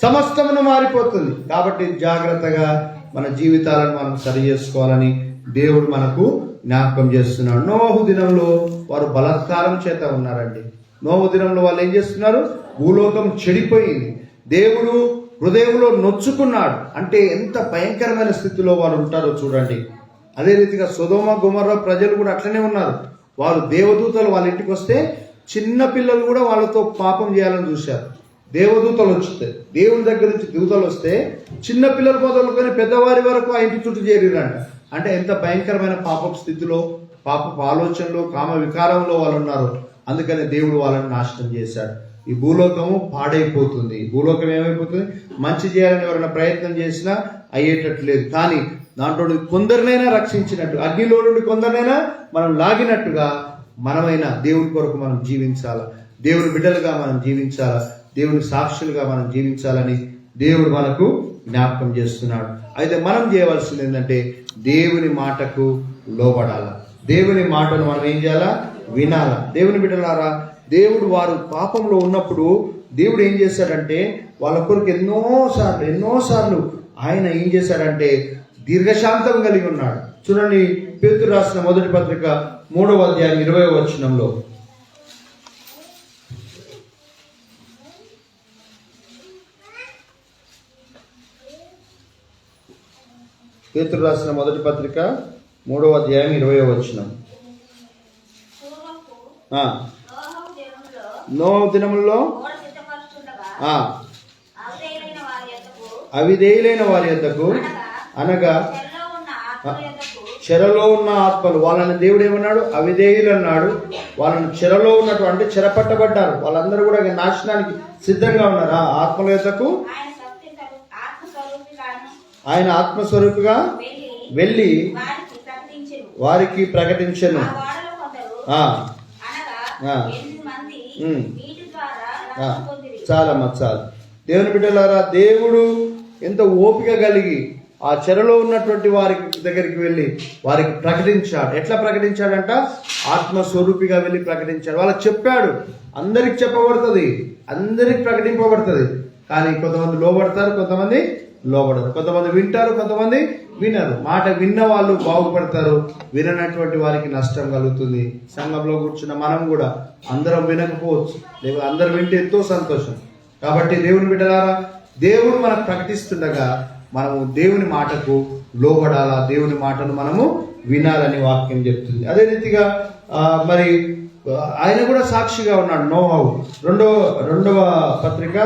సమస్తమును మారిపోతుంది. కాబట్టి జాగ్రత్తగా మన జీవితాలను మనం సరి చేసుకోవాలని దేవుడు మనకు జ్ఞాపకం చేస్తున్నాడు. నోహు దినంలో వారు బలాత్కారం చేత ఉన్నారండి. నోహు దినంలో వాళ్ళు ఏం చేస్తున్నారు? భూలోకం చెడిపోయింది, దేవుడు హృదయంలో నొచ్చుకున్నాడు. అంటే ఎంత భయంకరమైన స్థితిలో వారు ఉంటారో చూడండి. అదే రీతిగా సొదొమ గొమొర్రా ప్రజలు కూడా అట్లనే ఉన్నారు. వారు దేవదూతలు వాళ్ళ ఇంటికి వస్తే చిన్న పిల్లలు కూడా వాళ్ళతో పాపం చేయాలని చూశారు. దేవదూతలు వస్తే, దేవుని దగ్గర నుంచి దూతలు వస్తే చిన్న పిల్లలు మొదలుకొని పెద్దవారి వరకు ఆ ఇంటి చుట్టూ చేరిరంట. అంటే ఎంత భయంకరమైన పాపపు స్థితిలో, పాపపు ఆలోచనలో, కామ వికారంలో వాళ్ళు ఉన్నారు. అందుకని దేవుడు వాళ్ళని నాశనం చేశాడు. ఈ భూలోకము పాడైపోతుంది. భూలోకం ఏమైపోతుంది? మంచి చేయాలని ఎవరైనా ప్రయత్నం చేసినా అయ్యేటట్టు లేదు. కానీ దాంట్లో కొందరినైనా రక్షించినట్టు, అగ్నిలో నుండి కొందరినైనా మనం లాగినట్టుగా మనమైనా దేవుని కొరకు మనం జీవించాలా, దేవుని బిడ్డలుగా మనం జీవించాలా, దేవుని సాక్షులుగా మనం జీవించాలని దేవుడు మనకు జ్ఞాపకం చేస్తున్నాడు. అయితే మనం చేయవలసింది ఏంటంటే దేవుని మాటకు లోబడాల. దేవుని మాటను మనం ఏం చేయాలా? వినాలా. దేవుని బిడ్డలారా, దేవుడు వారు పాపంలో ఉన్నప్పుడు దేవుడు ఏం చేశాడంటే వాళ్ళ కొరకు ఎన్నోసార్లు ఆయన ఏం చేశాడంటే దీర్ఘశాంతం కలిగి ఉన్నాడు. చూడండి, పేతురు రాసిన మొదటి పత్రిక 3వ అధ్యాయం 20వ వచనంలో, పేతురు రాసిన మొదటి పత్రిక 3వ అధ్యాయం 20వ వచనం. నోహు దినములలో అవిధేయులైన వారి యొద్దకు అనగా చెరలో ఉన్న ఆత్మ యొద్దకు చెరలో ఉన్న ఆత్మలు, వాళ్ళని దేవుడు ఏమన్నాడు? అవిధేయులు అన్నాడు. వాళ్ళని చెరలో ఉన్నటువంటి చెరపట్టబడ్డారు, వాళ్ళందరూ కూడా నాశనానికి సిద్ధంగా ఉన్నారు. ఆ ఆత్మల యొద్దకు ఆయన ఆత్మస్వరూపిగా వెళ్ళి వారికి ప్రకటించెను. చాలమ్మా చాలు. దేవుని బిడ్డలారా, దేవుడు ఎంత ఓపిక కలిగి ఆ చెరలో ఉన్నటువంటి వారి దగ్గరికి వెళ్ళి వారికి ప్రకటించాడు. ఎట్లా ప్రకటించాడంట? ఆత్మస్వరూపిగా వెళ్ళి ప్రకటించాడు. వాళ్ళకి చెప్పాడు. అందరికి చెప్పబడుతుంది, అందరికి ప్రకటింపబడుతుంది. కానీ కొంతమంది లోబడతారు, కొంతమంది లోబడరు. కొంతమంది వింటారు, కొంతమంది వినరు. మాట విన్న వాళ్ళు బాగుపడతారు, విననటువంటి వారికి నష్టం కలుగుతుంది. సంఘంలో కూర్చున్న మనం కూడా అందరం వినకపోవచ్చు, లేదా అందరు వింటే ఎంతో సంతోషం. కాబట్టి దేవుని బిడ్డలారా, దేవుడు మనకు ప్రకటిస్తుండగా మనము దేవుని మాటకు లోబడాలా, దేవుని మాటను మనము వినాలని వాక్యం చెప్తుంది. అదే రీతిగా మరి ఆయన కూడా సాక్షిగా ఉన్నాడు. నోహవు రెండవ పత్రిక,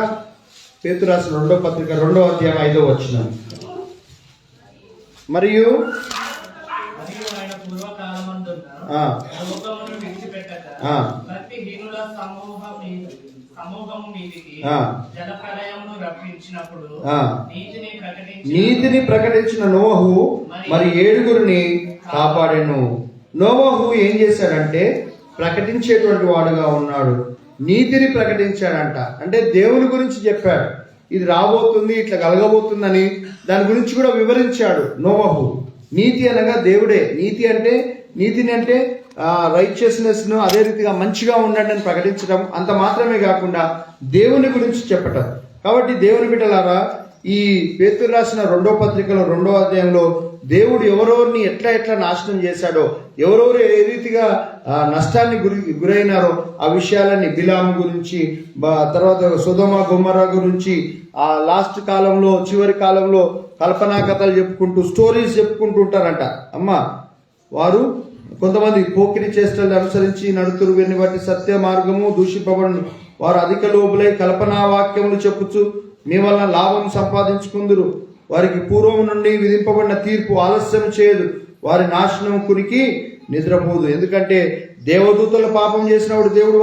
పేతురు రాసిన 2వ పత్రిక 2వ అధ్యాయం 5వ వచనం. మరియు ఆయన పూర్వకాలమందున్న లోకమును విడిచిపెట్టక భక్తిహీనుల సమూహము మీదికి జలప్రళయమును రప్పించినప్పుడు నీతిని ప్రకటించిన నోవహు మరి 7 కాపాడెను. నోవహు ఏం చేశాడంటే ప్రకటించేటువంటి వాడుగా ఉన్నాడు. నీతిని ప్రకటించాడంట. అంటే దేవుని గురించి చెప్పాడు, ఇది రాబోతుంది, ఇట్లా కలగబోతుందని దాని గురించి కూడా వివరించాడు నోవహు. నీతి అనగా దేవుడే. నీతిని అంటే రైచియస్నెస్ ను, అదే రీతిగా మంచిగా ఉండండి అని ప్రకటించడం, అంత మాత్రమే కాకుండా దేవుని గురించి చెప్పటం. కాబట్టి దేవుని బిడ్డలారా, ఈ పేతురు రాసిన 2వ పత్రికలో 2వ అధ్యాయంలో దేవుడు ఎవరెవరిని ఎట్లా నాశనం చేశాడో, ఎవరెవరు ఏ రీతిగా నష్టాన్ని గురైనారో ఆ విషయాలన్నీ, బిలాము గురించి, తర్వాత సొదొమ గొమొర్రా గురించి, ఆ లాస్ట్ కాలంలో, చివరి కాలంలో కల్పనా కథలు చెప్పుకుంటూ, స్టోరీస్ చెప్పుకుంటూ ఉంటారంట. అమ్మా, వారు కొంతమంది పోకిరి చేష్టలు అనుసరించి నడుతురు, వీరిని బట్టి సత్య మార్గము దూషింపబడును. వారు అధిక లోబులై కల్పనా వాక్యములు చెప్పుచు మీ వలన లాభం సంపాదించుకుందురు. వారికి పూర్వం నుండి విధింపబడిన తీర్పు ఆలస్యం చేయదు, వారి నాశనం కునికి నిద్రపోదు. ఎందుకంటే దేవదూతలు పాపం చేసినప్పుడు దేవుడు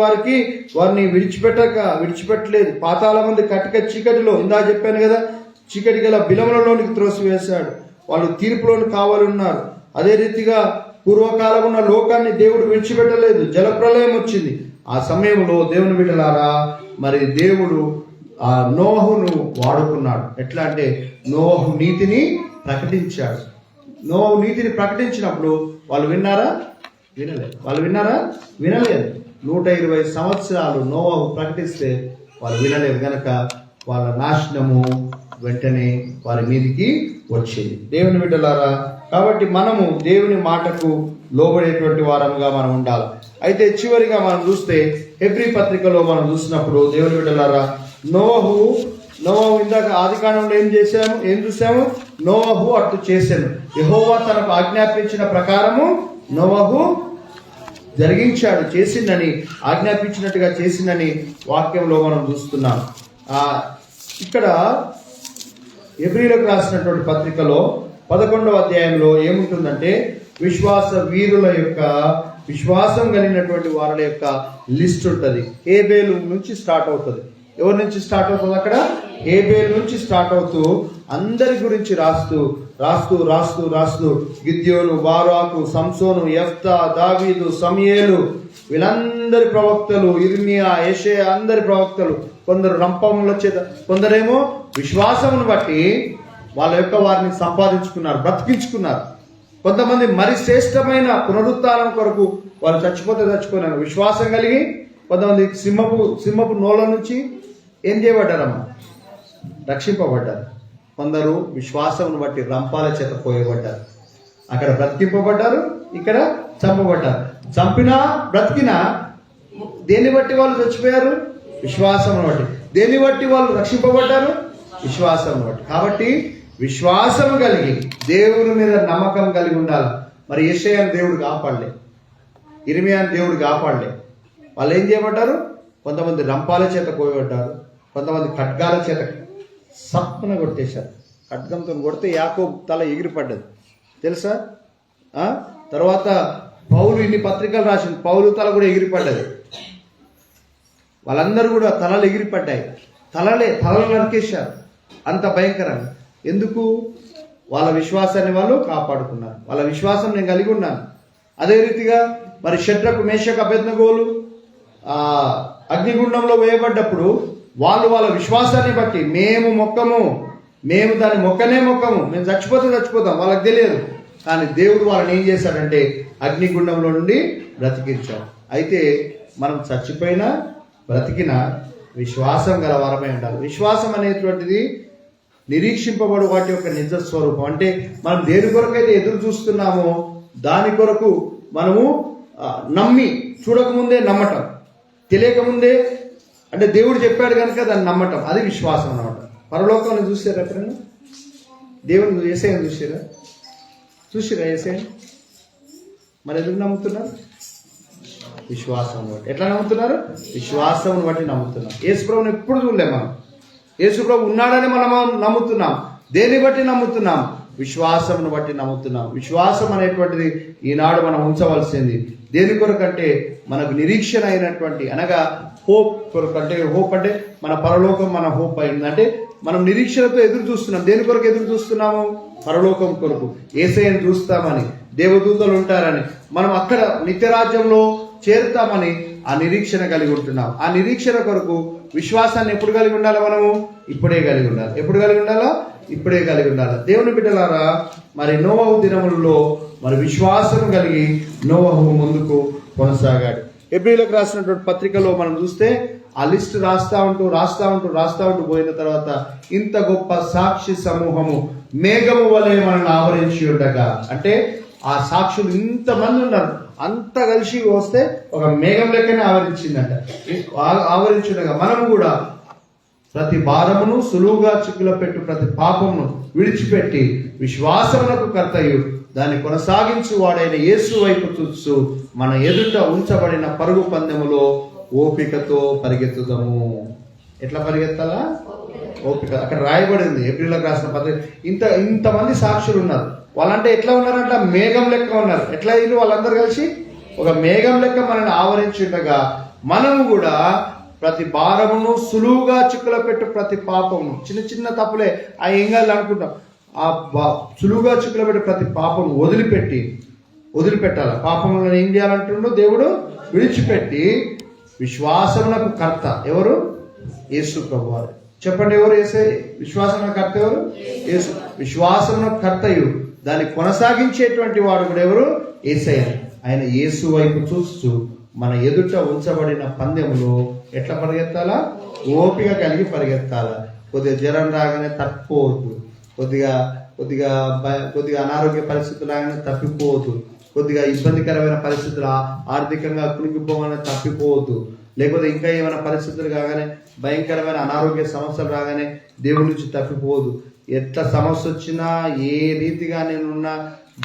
వారిని విడిచిపెట్టలేదు. పాతాళ మంది కటిక చీకటిలో, ఇందా చెప్పాను కదా, చీకటి గల బిలములలోనికి త్రోసివేశాడు. వాళ్ళు తీర్పులోని కావాలి ఉన్నారు. అదే రీతిగా పూర్వకాలం ఉన్న లోకాన్ని దేవుడు విడిచిపెట్టలేదు. జలప్రలయం వచ్చింది. ఆ సమయంలో దేవుని బిడ్డలారా, మరి దేవుడు ఆ నోవహును వాడుకున్నాడు. ఎట్లా అంటే నోవహు నీతిని ప్రకటించాడు. నోవహు నీతిని ప్రకటించినప్పుడు వాళ్ళు విన్నారా? వినలేదు. 120 సంవత్సరాలు నోవహు ప్రకటిస్తే వాళ్ళు వినలేదు గనక వాళ్ళ నాశనము వెంటనే వారి మీదికి వచ్చింది. దేవుని బిడ్డలారా, కాబట్టి మనము దేవుని మాటకు లోబడేటువంటి వారముగా మనం ఉండాలి. అయితే చివరిగా మనం చూస్తే హెబ్రీ పత్రికలో మనం చూసినప్పుడు దేవుని బిడ్డలారా, నోవహు ఇందాక ఆదికాండంలో ఏం చూసాము? నోవహు అట్లు చేశాను, యెహోవా తనకు ఆజ్ఞాపించిన ప్రకారము నోవహు జరిగించాడు, చేసిందని, ఆజ్ఞాపించినట్టుగా చేసిందని వాక్యంలో మనం చూస్తున్నాం. ఇక్కడ హెబ్రీలకు రాసినటువంటి పత్రికలో 11వ అధ్యాయంలో ఏముంటుందంటే, విశ్వాస వీరుల యొక్క, విశ్వాసం కలిగినటువంటి వారుల యొక్క లిస్ట్ ఉంటుంది. హేబేలు నుంచి స్టార్ట్ అవుతుంది. ఎవరి నుంచి స్టార్ట్ అవుతుంది? అక్కడ హేబేలు నుంచి స్టార్ట్ అవుతూ అందరి గురించి రాస్తూ గిద్యోను, బారాకు, సంసోను, యెఫ్తా, దావీదు, సమూయేలు, వీళ్ళందరి ప్రవక్తలు, ఇర్మియా, యెషయా, అందరి ప్రవక్తలు. కొందరు రంపముల చేత, కొందరేమో విశ్వాసమును బట్టి వారిని సంపాదించుకున్నారు, బ్రతికించుకున్నారు. కొంతమంది మరి శ్రేష్టమైన పునరుత్థానం కొరకు వాళ్ళు చచ్చిపోయినారు విశ్వాసం కలిగి. కొంతమంది సింహపు నోళ్ళ నుంచి ఏం చేయబడ్డారమ్మా? రక్షింపబడ్డారు. కొందరు విశ్వాసమును బట్టి రంపాల చేత పోయబడ్డారు. అక్కడ బ్రతికింపబడ్డారు, ఇక్కడ చంపబడ్డారు. చంపినా బ్రతికినా దేన్ని బట్టి వాళ్ళు చచ్చిపోయారు? విశ్వాసమును బట్టి. దేన్ని బట్టి వాళ్ళు రక్షింపబడ్డారు? విశ్వాసమును బట్టి. కాబట్టి విశ్వాసము కలిగి దేవుని మీద నమ్మకం కలిగి ఉండాలి. మరి యెషయాను దేవుడు కాపాడలే, ఇర్మియాను దేవుడు కాపాడలే. వాళ్ళు ఏం చేయబడ్డారు? కొంతమంది రంపాల చేత పోయబడ్డారు, కొంతమంది ఖడ్గాల చేత సప్పున కొట్టేశారు. ఖడ్గంతో కొడితే యాకోబు తల ఎగిరిపడ్డది తెలుసా. తర్వాత పౌలు ఇన్ని పత్రికలు రాసింది, పౌలు తల కూడా ఎగిరిపడ్డది. వాళ్ళందరూ కూడా తలలు ఎగిరిపడ్డాయి, తలలు నరికేశారు. అంత భయంకరంగా. ఎందుకు? వాళ్ళ విశ్వాసాన్ని వాళ్ళు కాపాడుకున్నారు. వాళ్ళ విశ్వాసం నేను కలిగి ఉన్నాను. అదే రీతిగా మరి షడ్రకు మేషకు అబేద్నెగోలు అగ్నిగుండంలో వేయబడ్డప్పుడు వాళ్ళ విశ్వాసాన్ని బట్టి మేము దాన్ని మొక్కము, మేము చచ్చిపోతాం, వాళ్ళకి తెలియదు. కానీ దేవుడు వాళ్ళని ఏం చేశాడంటే అగ్నిగుండంలో నుండి బ్రతికించాడు. అయితే మనం చచ్చిపోయినా బ్రతికినా విశ్వాసం గల వారమై ఉండాలి. విశ్వాసం అనేటువంటిది నిరీక్షింపబడు వాటి యొక్క నిజ స్వరూపం. అంటే మనం దేని కొరకైతే ఎదురు చూస్తున్నామో దాని కొరకు మనము నమ్మి, చూడకముందే నమ్మటం, తెలియకముందే అంటే దేవుడు చెప్పాడు కనుక దాన్ని నమ్మటం, అది విశ్వాసం అన్నమాట. పరలోకాన్ని చూసారా ఎప్పుడైనా? దేవుని యేసయ్యను చూసిరా యేసయ్యను? మరి ఎందుకు నమ్ముతున్నారు? విశ్వాసం బట్టి. ఎట్లా నమ్ముతున్నారు? విశ్వాసం బట్టి నమ్ముతున్నారు. యేసుప్రభుని ఎప్పుడు చూడలే మనం. యేసుప్రభు ఉన్నాడని మనం నమ్ముతున్నాం. దేన్ని బట్టి నమ్ముతున్నాం? విశ్వాసమును బట్టి నమ్ముతున్నాం. విశ్వాసం అనేటువంటిది ఈనాడు మనం ఉంచవలసింది. దేని కొరకంటే మనకు నిరీక్షణ అయినటువంటి, అనగా హోప్ కొరకంటే. హోప్ అంటే మన పరలోకం మన హోప్ అయింది. అంటే మనం నిరీక్షణతో ఎదురు చూస్తున్నాం. దేని కొరకు ఎదురు చూస్తున్నాము? పరలోకం కొరకు. యేసయ్యను చూస్తామని, దేవదూతలు ఉంటారని, మనం అక్కడ నిత్యరాజ్యంలో చేరుతామని ఆ నిరీక్షణ కలిగి ఉంటున్నాం. ఆ నిరీక్షణ కొరకు విశ్వాసాన్ని ఎప్పుడు కలిగి ఉండాలి? మనము ఇప్పుడే కలిగి ఉండాలి. ఎప్పుడు కలిగి ఉండాలా? ఇప్పుడే కలిగి ఉండాలి. దేవుని బిడ్డలారా, మరి నోవహు దినములలో మరి విశ్వాసం కలిగి నోవహు ముందుకు కొనసాగాడు. హెబ్రీయులకు రాసినటువంటి పత్రికలో మనం చూస్తే ఆ లిస్ట్ రాస్తా ఉంటూ పోయిన తర్వాత ఇంత గొప్ప సాక్షి సమూహము మేఘము వలె మనల్ని ఆవరించి ఉండగా, అంటే ఆ సాక్షులు ఇంతమంది ఉన్నారు, అంతా కలిసి వస్తే ఒక మేఘం లెక్కనే ఆవరించుండగా మనము కూడా ప్రతి భారమును సులువుగా చిక్కుల పెట్టు ప్రతి పాపమును విడిచిపెట్టి విశ్వాసమునకు కర్తయు దాన్ని కొనసాగించు వాడైన యేసు వైపు చూస్తూ మన ఎదుట ఉంచబడిన పరుగు పందెములో ఓపికతో పరిగెత్తుదాము. ఎట్లా పరిగెత్తాలా? ఓపిక. అక్కడ రాయబడింది ఏప్రిల్లోకి రాసిన పత్రిక. ఇంతమంది సాక్షులు ఉన్నారు. వాళ్ళంటే ఎట్లా ఉన్నారంట? మేఘం లెక్క ఉన్నారు. ఎట్లా ఇల్లు వాళ్ళందరూ కలిసి ఒక మేఘం లెక్క మనల్ని ఆవరించుండగా మనము కూడా ప్రతి భారమును సులువుగా చిక్కుల పెట్టు ప్రతి పాపమును, చిన్న తప్పులే ఆ ఎంగాలు అనుకుంటాం, ఆ సులువుగా చిక్కుల పెట్టే ప్రతి పాపము వదిలిపెట్టాలి. పాపములను ఏం చేయాలంటుండో దేవుడు? విడిచిపెట్టి విశ్వాసమునకు కర్త ఎవరు? యేసు ప్రభువారు. చెప్పండి, ఎవరు? యేసే. విశ్వాసమునకు కర్త ఎవరు? యేసు. విశ్వాసమునకు కర్తయు దాన్ని కొనసాగించేటువంటి వాడు కూడా ఎవరు? యేసయ్య. ఆయన యేసు వైపు చూస్తూ మన ఎదుట ఉంచబడిన పందెములో ఎట్లా పరిగెత్తాలా? ఓపిక కలిగి పరిగెత్తాలా. కొద్దిగా జ్వరం రాగానే తప్పిపోవద్దు, కొద్దిగా అనారోగ్య పరిస్థితులు రాగానే తప్పిపోవద్దు, కొద్దిగా ఇబ్బందికరమైన పరిస్థితులు ఆర్థికంగా కునిగిపోగానే తప్పిపోవద్దు, లేకపోతే ఇంకా ఏమైనా పరిస్థితులు కాగానే భయంకరమైన అనారోగ్య సమస్యలు రాగానే దేవుడి నుంచి తప్పిపోవద్దు. ఎట్లా సమస్య వచ్చినా ఏ రీతిగా నేనున్నా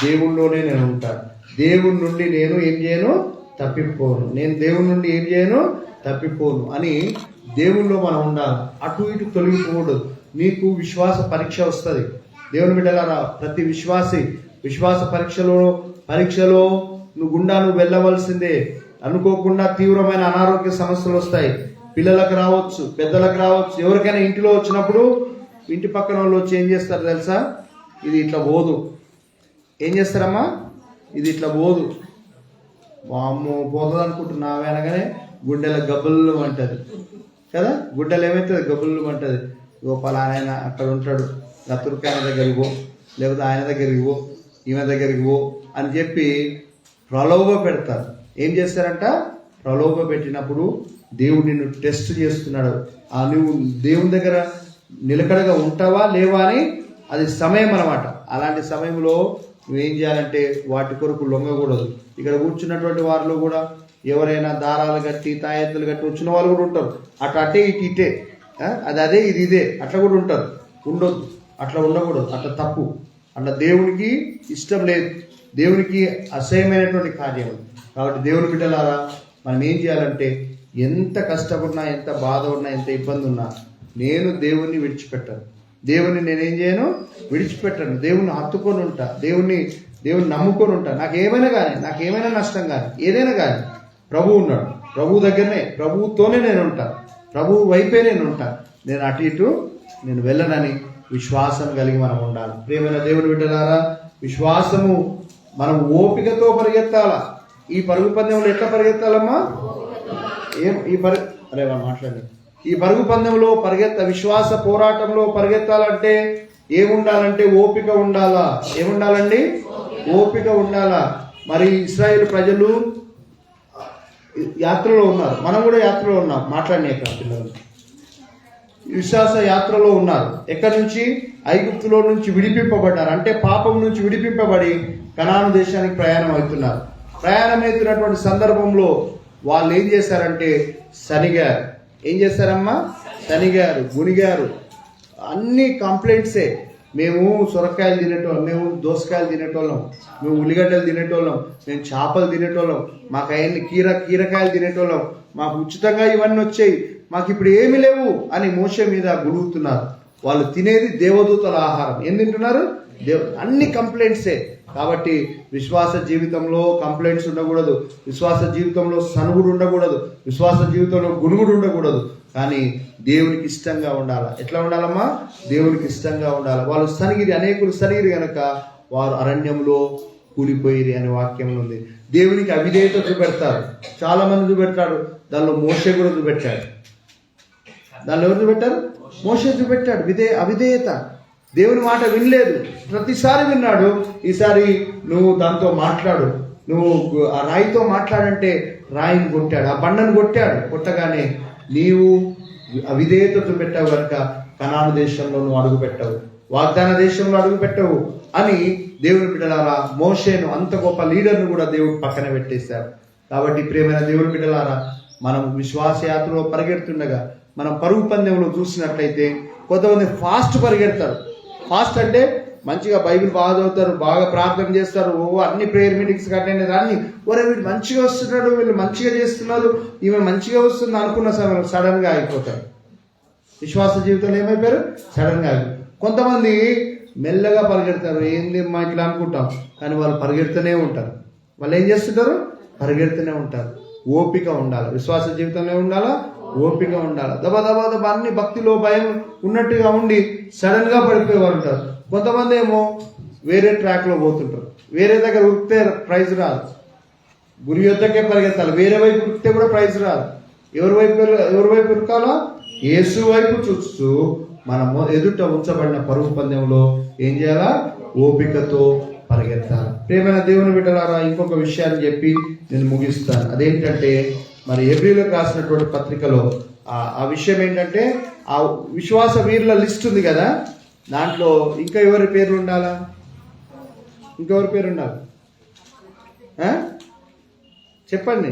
దేవుళ్ళలోనే నేను ఉంటాను. దేవుడి నుండి నేను ఏం చేయను? తప్పిపోను. నేను దేవుడి నుండి ఏం చేయను? తప్పిపోను అని దేవుళ్ళలో మనం ఉండాలి. అటు ఇటు తొలగిపోకూడదు. నీకు విశ్వాస పరీక్ష వస్తుంది. దేవుని బిడ్డలారా, ప్రతి విశ్వాస పరీక్షలో నువ్వు వెళ్ళవలసిందే. అనుకోకుండా తీవ్రమైన అనారోగ్య సమస్యలు వస్తాయి. పిల్లలకు రావచ్చు, పెద్దలకు రావచ్చు, ఎవరికైనా ఇంటిలో వచ్చినప్పుడు ఇంటి పక్కన వాళ్ళు వచ్చి ఏం చేస్తారు తెలుసా? ఇది ఇట్లా పోదు. ఏం చేస్తారమ్మా? ఇది ఇట్లా పోదు. అమ్మో పోతుంది అనుకుంటున్నావే అనగానే గుండెల గబ్బులు అంటది కదా. గుండెలు ఏమవుతుంది? గబ్బులు అంటది. పలానా అక్కడ ఉంటాడు, తుర్కాయన దగ్గరికి పో, లేకపోతే ఆయన దగ్గరికి పో, ఈమె దగ్గరికి పో అని చెప్పి ప్రలోభ పెడతారు. ఏం చేస్తారంట? ప్రలోభ పెట్టినప్పుడు దేవుడు నిన్ను టెస్ట్ చేస్తున్నాడు. నువ్వు దేవుని దగ్గర నిలకడగా ఉంటావా లేవా అని అది సమయం అన్నమాట. అలాంటి సమయంలో నువ్వేం చేయాలంటే వాటి కొరకు లొంగకూడదు. ఇక్కడ కూర్చున్నటువంటి వారిలో కూడా ఎవరైనా దారాలు కట్టి తాయెత్తులు కట్టి వచ్చిన వాళ్ళు కూడా ఉంటారు. అటే ఇటే అదే ఇది ఇదే అట్లా కూడా ఉంటారు. ఉండొద్దు, అట్లా ఉండకూడదు. అట్లా తప్పు. అట్లా దేవునికి ఇష్టం లేదు, దేవునికి అసహ్యమైనటువంటి కార్యం. కాబట్టి దేవుని బిడ్డలారా, మనం ఏం చేయాలంటే ఎంత కష్టపడినా, ఎంత బాధ ఉన్నా, ఎంత ఇబ్బంది ఉన్నా నేను దేవుణ్ణి విడిచిపెట్టాను. దేవుని నేనేం చేయను, విడిచిపెట్టను. దేవుని హత్తుకొని ఉంటా, దేవుని నమ్ముకొని ఉంటా. నాకు ఏమైనా నష్టం కానీ ఏదైనా కానీ ప్రభువు ఉన్నాడు. ప్రభు దగ్గరనే, ప్రభువుతోనే నేను ఉంటా, ప్రభువు వైపే నేను ఉంటా. నేను అటు ఇటు నేను వెళ్ళనని విశ్వాసం కలిగి మనం ఉండాలి. ప్రియమైన దేవుని బిడ్డలారా, విశ్వాసము మనం ఓపికతో పరిగెత్తాలా. ఈ పరుగు పందెంలో ఎట్లా పరిగెత్తాలమ్మా? మాట్లాడండి. ఈ పరుగు పందెంలో విశ్వాస పోరాటంలో పరిగెత్తాలంటే ఏముండాలంటే ఓపిక ఉండాలా. ఏముండాలండి? ఓపిక ఉండాలా. మరి ఇశ్రాయేలు ప్రజలు యాత్రలో ఉన్నారు, మనం కూడా యాత్రలో ఉన్నాం. మాట్లాడిన పిల్లలు విశ్వాస యాత్రలో ఉన్నారు. ఎక్కడి నుంచి? ఐగుప్తులో నుంచి విడిపింపబడ్డారు. అంటే పాపం నుంచి విడిపింపబడి కనాను దేశానికి ప్రయాణం అవుతున్నారు. ప్రయాణం అవుతున్నటువంటి సందర్భంలో వాళ్ళు ఏం చేశారంటే శనిగారు. ఏం చేశారమ్మా? శనిగారు, గునిగారు. అన్ని కంప్లైంట్సే. మేము సొరకాయలు తినేటోళ్ళం, మేము దోసకాయలు తినేటోళ్ళం, మేము ఉల్లిగడ్డలు తినేటోళ్ళం, మేము చేపలు తినేటోళ్ళం, మాకు అవన్నీ కీరకాయలు తినేటోళ్ళం, మాకు ఉచితంగా ఇవన్నీ వచ్చాయి, మాకు ఇప్పుడు ఏమి లేవు అని మోషే మీద గుడుగుతున్నారు. వాళ్ళు తినేది దేవదూతల ఆహారం. ఏం తింటున్నారు? అన్ని కంప్లైంట్సే. కాబట్టి విశ్వాస జీవితంలో కంప్లైంట్స్ ఉండకూడదు, విశ్వాస జీవితంలో సనుగుడు ఉండకూడదు, విశ్వాస జీవితంలో గునుగుడు ఉండకూడదు. కానీ దేవునికి ఇష్టంగా ఉండాలి. ఎట్లా ఉండాలమ్మా? దేవునికి ఇష్టంగా ఉండాలి. వాళ్ళు అనేకులు సనిగిరి కనుక వారు అరణ్యంలో కూలిపోయిరి అనే వాక్యంలో ఉంది. దేవునికి అవిధేయత చూపెడతారు, చాలా మంది చూపెడతారు. దానిలో మోషే కూడా చూపెట్టాడు. దానిలో ఎవరు చూపెట్టారు? మోషే చూపెట్టాడు. అవిధేయత. దేవుని మాట వినలేదు. ప్రతిసారి విన్నాడు. ఈసారి నువ్వు దాంతో మాట్లాడు, నువ్వు ఆ రాయితో మాట్లాడంటే రాయిని కొట్టాడు, ఆ బండను కొట్టగానే నీవు అవిధేయత చూపెట్టావు కనుక కనాను దేశంలో నువ్వు అడుగు పెట్టావు, వాగ్దాన దేశంలో అడుగు పెట్టావు అని దేవుని బిడ్డలారా, మోషేను అంత గొప్ప లీడర్ను కూడా దేవుడు పక్కన పెట్టేశాడు. కాబట్టి ప్రియమైన దేవుని బిడ్డలారా, మనం విశ్వాసయాత్రలో పరిగెడుతుండగా మనం పరుగు పందెంలో చూసినట్లయితే కొంతమంది ఫాస్ట్ పరిగెడతారు. ఫాస్ట్ అంటే మంచిగా బైబిల్ బాగా చదువుతారు, బాగా ప్రార్థన చేస్తారు, అన్ని ప్రేయర్ మీటింగ్స్ అటెండ్ అన్ని వీళ్ళు మంచిగా వస్తున్నాడు, వీళ్ళు మంచిగా చేస్తున్నారు, ఈమె మంచిగా వస్తుంది అనుకున్న సమయంలో సడన్ గా అయిపోతారు. విశ్వాస జీవితంలో ఏమైపోయారు? సడన్ గా. కొంతమంది మెల్లగా పరిగెడతారు. ఏంది మా ఇట్లా అనుకుంటాం, కానీ వాళ్ళు పరిగెడుతూనే ఉంటారు. వాళ్ళు ఏం చేస్తుంటారు? పరిగెడుతూనే ఉంటారు. ఓపిక ఉండాలి. విశ్వాస జీవితంలో ఉండాలా, ఓపిక ఉండాలి. దబా అన్ని భక్తిలో భయం ఉన్నట్టుగా ఉండి సడన్ గా పడిపోయేవారు ఉంటారు. కొంతమంది ఏమో వేరే ట్రాక్ లో పోతుంటారు. వేరే దగ్గర ఉరికితే ప్రైజ్ రాదు, గురి యొద్దకే పరిగెత్తాలి. వేరే వైపు ఉరికితే కూడా ప్రైజ్ రాదు. ఎవరి వైపు ఉరకాలా? యేసు వైపు చూస్తూ మనము ఎదుట ఉంచబడిన పరుగు పందెంలో ఏం చేయాలా? ఓపికతో పరిగెత్తాలి. ప్రియమైన దేవుని బిడ్డలారా, ఇంకొక విషయాన్ని చెప్పి నేను ముగిస్తాను. అదేంటంటే మరి హెబ్రీయులకు రాసినటువంటి పత్రికలో ఆ విషయం ఏంటంటే, ఆ విశ్వాస వీరుల లిస్ట్ ఉంది కదా, దాంట్లో ఇంకా ఎవరి పేర్లు ఉండాలా? ఇంకెవరి పేరు ఉండాలి? చెప్పండి,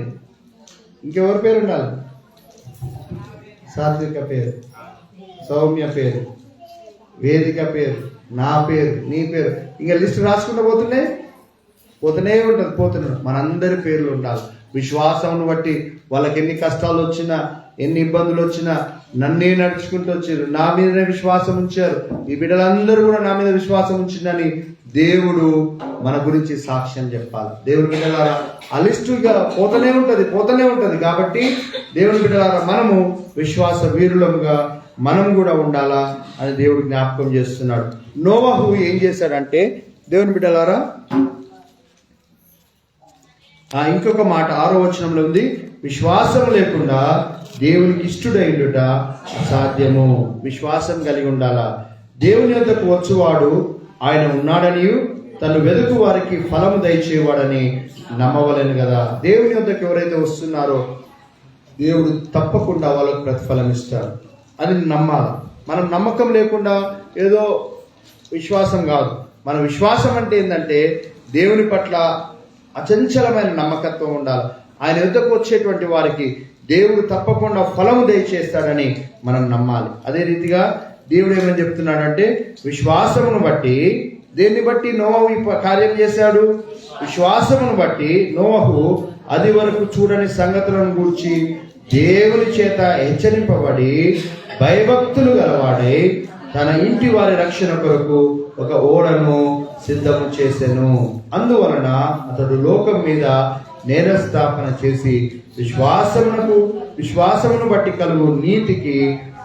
ఇంకెవరి పేరు ఉండాలి? సాత్విక పేరు, సౌమ్య పేరు, వేదిక పేరు, నా పేరు, నీ పేరు, ఇంకా లిస్ట్ రాసుకుంటూ పోతూనే ఉంటుంది. మనందరి పేర్లు ఉండాలి. విశ్వాసంను బట్టి వాళ్ళకి ఎన్ని కష్టాలు వచ్చినా, ఎన్ని ఇబ్బందులు వచ్చినా నన్నే నడుచుకుంటూ వచ్చారు, నా మీదనే విశ్వాసం ఉంచారు, ఈ బిడ్డలందరూ కూడా నా మీద విశ్వాసం ఉంచిందని దేవుడు మన గురించి సాక్ష్యం చెప్పాలి. దేవుని బిడ్డలారా, ఆ లిస్టుగా పోతూనే ఉంటది. కాబట్టి దేవుని బిడ్డలారా, మనము విశ్వాస వీరులముగా మనం కూడా ఉండాలా అని దేవుడు జ్ఞాపకం చేస్తున్నాడు. నోవహు ఏం చేశాడంటే, దేవుని బిడ్డలారా, ఇంకొక మాట 6వ వచనంలో ఉంది, విశ్వాసం లేకుండా దేవునికి ఇష్టుడైండుట అసాధ్యము. విశ్వాసం కలిగి ఉండాలా. దేవుని యొద్దకు వచ్చువాడు ఆయన ఉన్నాడనియు తను వెదుకు వారికి ఫలము దయచేవాడని నమ్మవలేను కదా. దేవుని యొద్దకు ఎవరైతే వస్తున్నారో దేవుడు తప్పకుండా వాళ్ళకు ప్రతిఫలం ఇస్తాడు. అది నమ్మాలి. మనం నమ్మకం లేకుండా ఏదో విశ్వాసం కాదు. మన విశ్వాసం అంటే ఏంటంటే దేవుని పట్ల అచంచలమైన నమ్మకత్వం ఉండాలి. ఆయన యొద్దకు వచ్చేటువంటి వారికి దేవుడు తప్పకుండా ఫలము దయచేస్తాడని మనం నమ్మాలి. అదే రీతిగా దేవుడు ఏమని చెప్తున్నాడంటే, విశ్వాసమును బట్టి, దేన్ని బట్టి నోవహు ఈ కార్యం చేశాడు? విశ్వాసమును బట్టి నోవహు అది వరకు చూడని సంగతులను గూర్చి దేవుని చేత హెచ్చరింపబడి భయభక్తులు గలవాడై తన ఇంటి వారి రక్షణ కొరకు ఒక ఓడను సిద్ధము చేసెను. అందువలన అతడు లోకం మీద నేరస్థాపన చేసి విశ్వాసమును బట్టి కలుగు నీతికి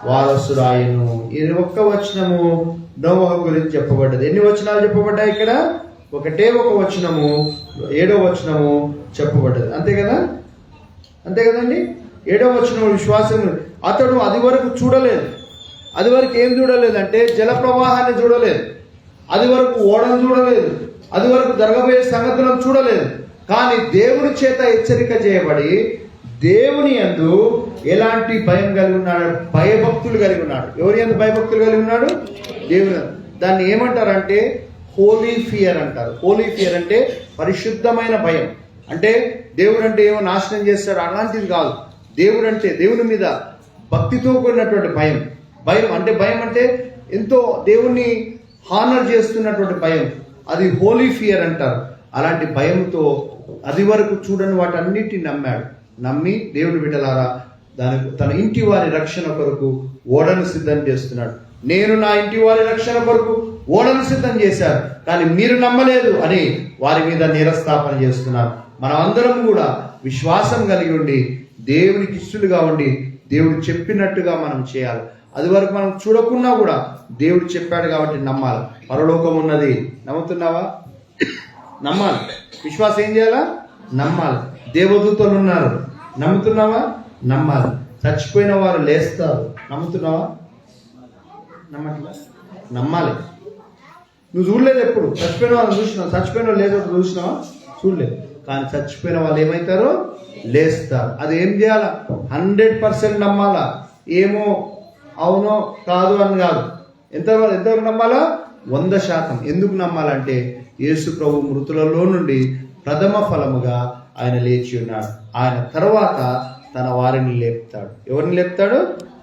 వారసురాయను. ఇది ఒక్క వచనము నోవహు గురించి చెప్పబడ్డది. ఎన్ని వచనాలు చెప్పబడ్డాయి ఇక్కడ? ఒకటే ఒక వచనము, 7వ వచనము చెప్పబడ్డది. అంతే కదండి. 7వ వచనం విశ్వాసం. అతడు అది వరకు చూడలేదు. అది వరకు ఏం చూడలేదంటే జల ప్రవాహాన్ని చూడలేదు, అది వరకు ఓడను చూడలేదు, అది వరకు జరగబోయే సంగతులను చూడలేదు. కానీ దేవుని చేత హెచ్చరిక చేయబడి దేవుని యందు ఎలాంటి భయం కలిగి ఉన్నాడు? భయభక్తులు కలిగి ఉన్నాడు. ఎవరి యందు భయభక్తులు కలిగి ఉన్నాడు? దేవుని. దాన్ని ఏమంటారంటే హోలీ ఫియర్ అంటారు. హోలీ ఫియర్ అంటే పరిశుద్ధమైన భయం. అంటే దేవుడు అంటే ఏమో నాశనం చేస్తాడు అలాంటిది కాదు. దేవుడు అంటే దేవుని మీద భక్తితో కూడినటువంటి భయం. భయం అంటే ఎంతో దేవుణ్ణి హానర్ చేస్తున్నటువంటి భయం. అది హోలీ ఫియర్ అంటారు. అలాంటి భయంతో అది వరకు చూడని వాటన్నిటిని నమ్మి దేవుని బిడ్డలారా తన ఇంటి వారి రక్షణ కొరకు ఓడను సిద్ధం చేస్తున్నాడు. నేను నా ఇంటి వారి రక్షణ కొరకు ఓడను సిద్ధం చేశాను, కానీ మీరు నమ్మలేదు అని వారి మీద నిరస్థాపన చేస్తున్నారు. మనం అందరం కూడా విశ్వాసం కలిగి ఉండి దేవునికి ఇష్టలుగా ఉండి దేవుడు చెప్పినట్టుగా మనం చేయాలి. అది వరకు మనం చూడకున్నా కూడా దేవుడు చెప్పాడు కాబట్టి నమ్మాలి. పరలోకం ఉన్నది, నమ్ముతున్నావా? నమ్మాలి. విశ్వాసం ఏం చేయాలా? నమ్మాలి. దేవదూతలు ఉన్నారు, నమ్ముతున్నావా? నమ్మాలి. చచ్చిపోయిన వారు లేస్తారు, నమ్ముతున్నావా? నమ్మాలి. నువ్వు చూడలేదు ఎప్పుడు చచ్చిపోయిన వాళ్ళని చూసినావు? చచ్చిపోయిన వాళ్ళు లేదో చూసినావా? చూడలేదు. కానీ చచ్చిపోయిన వాళ్ళు ఏమవుతారో లేస్తారు. అది ఏం చేయాలా? 100% నమ్మాలా. ఏమో అవునో కాదు అని కాదు. ఎంతవరకు నమ్మాలా? 100%. ఎందుకు నమ్మాలంటే యేసు ప్రభు మృతులలో నుండి ప్రథమ ఫలముగా ఆయన లేచి ఉన్నాడు. ఆయన తర్వాత తన వారిని లేపుతాడు. ఎవరిని లేపుతాడు?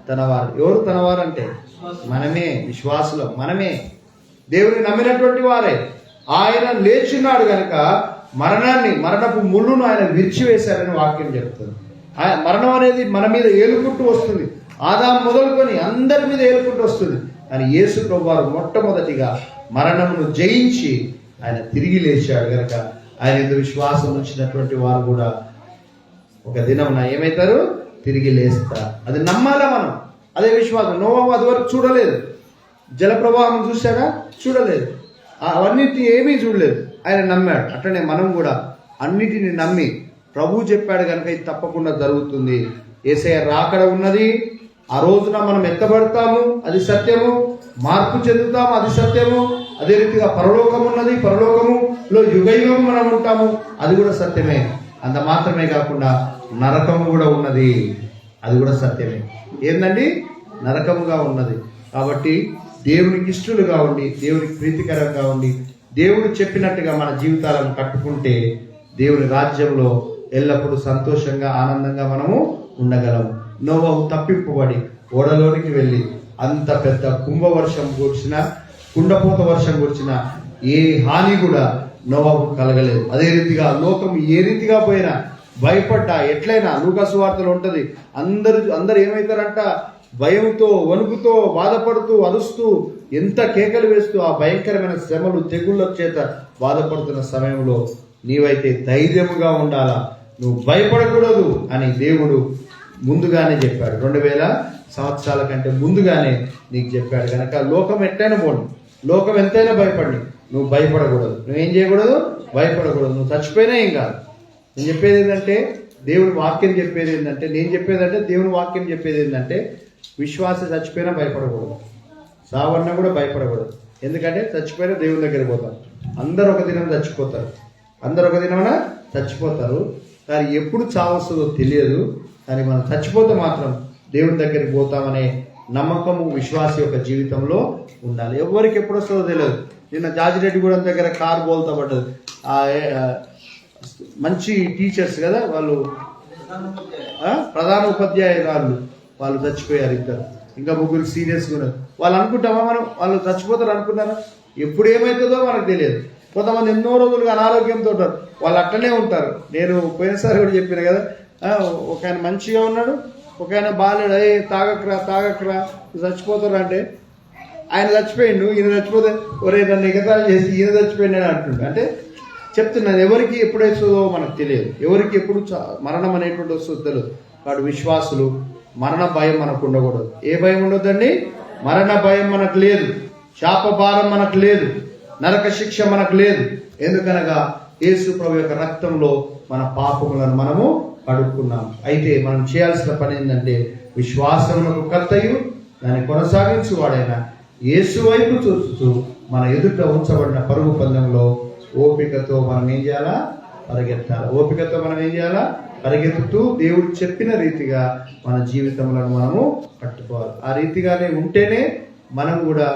తన వారు. ఎవరు తన వారు అంటే మనమే, విశ్వాసులు మనమే, దేవుని నమ్మినటువంటి వారే. ఆయన లేచున్నాడు కనుక మరణపు ముళ్ళును ఆయన విరిచివేశారని వాక్యం చెప్తుంది. మరణం అనేది మన మీద ఏలుకుంటూ వస్తుంది. ఆదాము మొదలుకొని అందరి మీద ఏలుకుంటూ వస్తుంది. కానీ యేసు ప్రభు వారు మొట్టమొదటిగా మరణమును జయించి ఆయన తిరిగి లేచాడు కనుక ఆయన మీద విశ్వాసం ఉంచినటువంటి వారు కూడా ఒక దినం ఏమవుతారు? తిరిగి లేస్తారు. అది నమ్మాలా మనం. అదే విశ్వాసం. నోవహు అది వరకు చూడలేదు. జల ప్రవాహం చూశాడా? చూడలేదు. అవన్నిటిని ఏమీ చూడలేదు. ఆయన నమ్మాడు. అట్లనే మనం కూడా అన్నిటిని నమ్మి ప్రభు చెప్పాడు కనుక ఇది తప్పకుండా జరుగుతుంది. యేసయ్య రాకడ ఉన్నది. ఆ రోజున మనం ఎత్తబడతాము, అది సత్యము. మార్పు చెందుతాము, అది సత్యము. అదే రీతిగా పరలోకం ఉన్నది, పరలోకములో యుగయుగము మనం ఉంటాము, అది కూడా సత్యమే. అంత మాత్రమే కాకుండా నరకము కూడా ఉన్నది, అది కూడా సత్యమే. ఏందండి? నరకముగా ఉన్నది. కాబట్టి దేవునికి ఇష్టలుగా ఉండి దేవునికి ప్రీతికరంగా ఉండి దేవుడు చెప్పినట్టుగా మన జీవితాలను కట్టుకుంటే దేవుని రాజ్యంలో ఎల్లప్పుడూ సంతోషంగా ఆనందంగా మనము ఉండగలము. నోవహు తప్పింపబడి ఓడలోనికి వెళ్ళి అంత పెద్ద కుండపోత వర్షం కురిచినా ఏ హాని కూడా నోవహు కలగలేదు. అదే రీతిగా లోకం ఏ రీతిగా పోయినా భయపడ్డా ఎట్లయినా లూకా సువార్తలో ఉంటది. అందరు ఏమవుతారంట? భయంతో, వణుకుతో, బాధపడుతూ, అరుస్తూ, ఎంత కేకలు వేస్తూ ఆ భయంకరమైన శ్రమలు, తెగుళ్ళ చేత బాధపడుతున్న సమయంలో నీవైతే ధైర్యముగా ఉండాలా, నువ్వు భయపడకూడదు అని దేవుడు ముందుగానే చెప్పాడు. 2000 సంవత్సరాల కంటే ముందుగానే నీకు చెప్పాడు కనుక లోకం ఎట్లయినా పోండి, లోకం ఎంతైనా భయపడి నువ్వు భయపడకూడదు. నువ్వేం చేయకూడదు? భయపడకూడదు. నువ్వు చచ్చిపోయినా ఏం కాదు. నేను చెప్పేది ఏంటంటే దేవుని వాక్యం చెప్పేది ఏంటంటే దేవుని వాక్యం చెప్పేది ఏంటంటే విశ్వాస చచ్చిపోయినా భయపడకూడదు, సావన్నా కూడా భయపడకూడదు. ఎందుకంటే చచ్చిపోయినా దేవుని దగ్గరికి పోతాం. అందరూ ఒక దినం చచ్చిపోతారు, అందరూ ఒక దినమున చచ్చిపోతారు. కానీ ఎప్పుడు చావు వస్తుందో తెలియదు. కానీ మనం చచ్చిపోతే మాత్రం దేవుని దగ్గరికి పోతామనే నమ్మకము విశ్వాస యొక్క జీవితంలో ఉండాలి. ఎవరికి ఎప్పుడు వస్తుందో తెలియదు. నిన్న జాజిరెడ్డిగూడెం దగ్గర కారు బోల్తా పడ్డది. మంచి టీచర్స్ కదా వాళ్ళు, ప్రధాన ఉపాధ్యాయురాళ్ళు, వాళ్ళు చచ్చిపోయారు. ఇంకా ముగ్గురు సీనియర్స్ కూడా. వాళ్ళు అనుకుంటామా మనం వాళ్ళు చచ్చిపోతారు అనుకుంటారా? ఎప్పుడు ఏమవుతుందో మనకు తెలియదు. కొంతమంది ఎన్నో రోజులుగా అనారోగ్యంతో ఉంటారు, వాళ్ళు అట్లనే ఉంటారు. నేను పోయినసారి కూడా చెప్పాను కదా, ఒక ఆయన మంచిగా ఉన్నాడు, ఒక ఆయన బాగాలేడు, తాగకరా చచ్చిపోతారు అంటే ఆయన చచ్చిపోయిండు, ఈయన చచ్చిపోతే ఒరే నన్ను ఎగతాళి చేసి ఈయన చచ్చిపోయిండు అని అంటుండు. అంటే చెప్తున్నాను, ఎవరికి ఎప్పుడు వస్తుందో మనకు తెలియదు, ఎవరికి ఎప్పుడు మరణం అనేటువంటి వస్తుందో తెలియదు. వాడు విశ్వాసులు మరణ భయం మనకు ఉండకూడదు. ఏ భయం ఉండొద్దండి? మరణ భయం మనకు లేదు, శాప భారం మనకు లేదు, నరక శిక్ష మనకు లేదు. ఎందుకనగా యేసు ప్రభు యొక్క రక్తంలో మన పాపములను మనము కడుక్కున్నాం. అయితే మనం చేయాల్సిన పని ఏంటంటే విశ్వాసమునకు కర్తయు దాన్ని కొనసాగించువాడైనా యేసు వైపు చూస్తూ మన ఎదుట ఉంచబడిన పరుగు పందెంలో ఓపికతో మనం ఏం చేయాలా? పరిగెత్తాలి. ఓపికతో మనం ఏం చేయాలా? పరిగెత్తుతూ దేవుడు చెప్పిన రీతిగా మన జీవితంలో మనము కట్టుకోవాలి. ఆ రీతిగానే ఉంటేనే మనం కూడా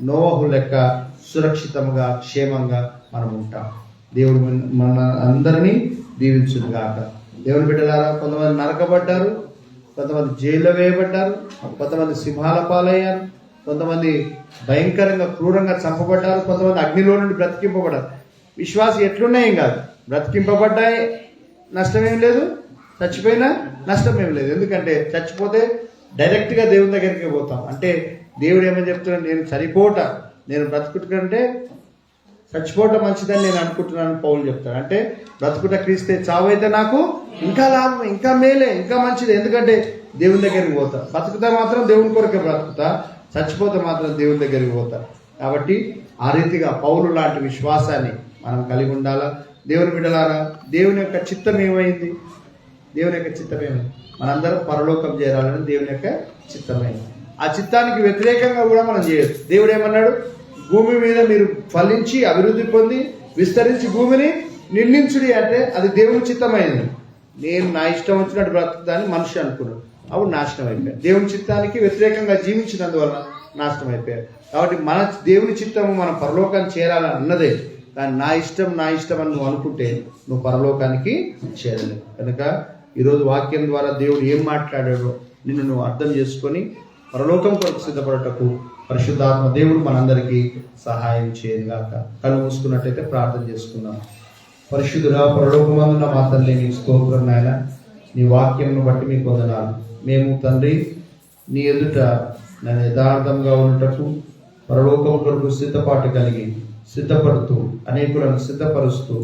నోవహు లెక్క సురక్షితంగా క్షేమంగా మనం ఉంటాం. దేవుడు మన అందరినీ దీవించును గాక. దేవుని బిడ్డలారా, కొంతమంది నరకబడ్డారు, కొంతమంది జైల్లో వేయబడ్డారు, కొంతమంది సింహాల పాలయ్యారు, కొంతమంది భయంకరంగా క్రూరంగా చంపబడ్డారు, కొంతమంది అగ్నిలో నుండి బ్రతికింపబడ్డారు. విశ్వాసం ఎట్లున్నాయి కాదు, బ్రతికింపబడ్డాయి నష్టమేం లేదు, చచ్చిపోయినా నష్టమేం లేదు. ఎందుకంటే చచ్చిపోతే డైరెక్ట్గా దేవుని దగ్గరికి పోతాం. అంటే దేవుడు ఏమని చెప్తున్నాడు? నేను చనిపోట, నేను బ్రతుకుటకంటే చచ్చిపోవటం మంచిదని నేను అనుకుంటున్నాను పౌలు చెప్తాడు. అంటే బ్రతుకుట క్రీస్తే, చావైతే నాకు ఇంకా లాభం, ఇంకా మేలే, ఇంకా మంచిది. ఎందుకంటే దేవుని దగ్గరికి పోతా. బ్రతుకుతా మాత్రం దేవుని కొరకే బ్రతుకుతా, చచ్చిపోతే మాత్రం దేవుని దగ్గరికి పోతా. కాబట్టి ఆ రీతిగా పౌలు లాంటి విశ్వాసాన్ని మనం కలిగి ఉండాలా. దేవుని బిడ్డలారా, దేవుని యొక్క చిత్తం ఏమైంది? దేవుని యొక్క చిత్తం ఏమైంది? మనందరం పరలోకం చేరాలని దేవుని యొక్క చిత్తమైంది. ఆ చిత్తానికి వ్యతిరేకంగా కూడా మనం చేయొచ్చు. దేవుడు ఏమన్నాడు? భూమి మీద మీరు ఫలించి అభివృద్ధి పొంది విస్తరించి భూమిని నిందించుడి అంటే అది దేవుని చిత్తమైనది. నేను నా ఇష్టం వచ్చినట్టు బ్రతుకుతానని మనిషి అనుకున్నాడు, అప్పుడు నాశనం అయిపోయాడు. దేవుని చిత్తానికి వ్యతిరేకంగా జీవించినందువల్ల నాశనం అయిపోయాడు. కాబట్టి మన దేవుని చిత్తము మనం పరలోకాన్ని చేరాలని అన్నదే. కానీ నా ఇష్టం అని నువ్వు అనుకుంటే నువ్వు పరలోకానికి చేరలేవు. కనుక ఈరోజు వాక్యం ద్వారా దేవుడు ఏం మాట్లాడాడో నిన్ను నువ్వు అర్థం చేసుకొని పరలోకం కొరకు సిద్ధపడటకు పరిశుద్ధాత్మ దేవుడు మనందరికీ సహాయం చేయనుగాక. కళ్ళు మూసుకున్నట్టయితే ప్రార్థన చేసుకుందాం. పరిశుద్ధుడా, పరలోకమందున్న మా తండ్రి, నీ స్తోత్రం నాయన. నీ వాక్యంను బట్టి మీకు వందనాలు. మేము తండ్రి నీ ఎదుట నేను యథార్థంగా ఉండటకు పరలోకం కొరకు సిద్ధపాటు కలిగి సిద్ధపడుతూ అనేకులను సిద్ధపరుస్తూ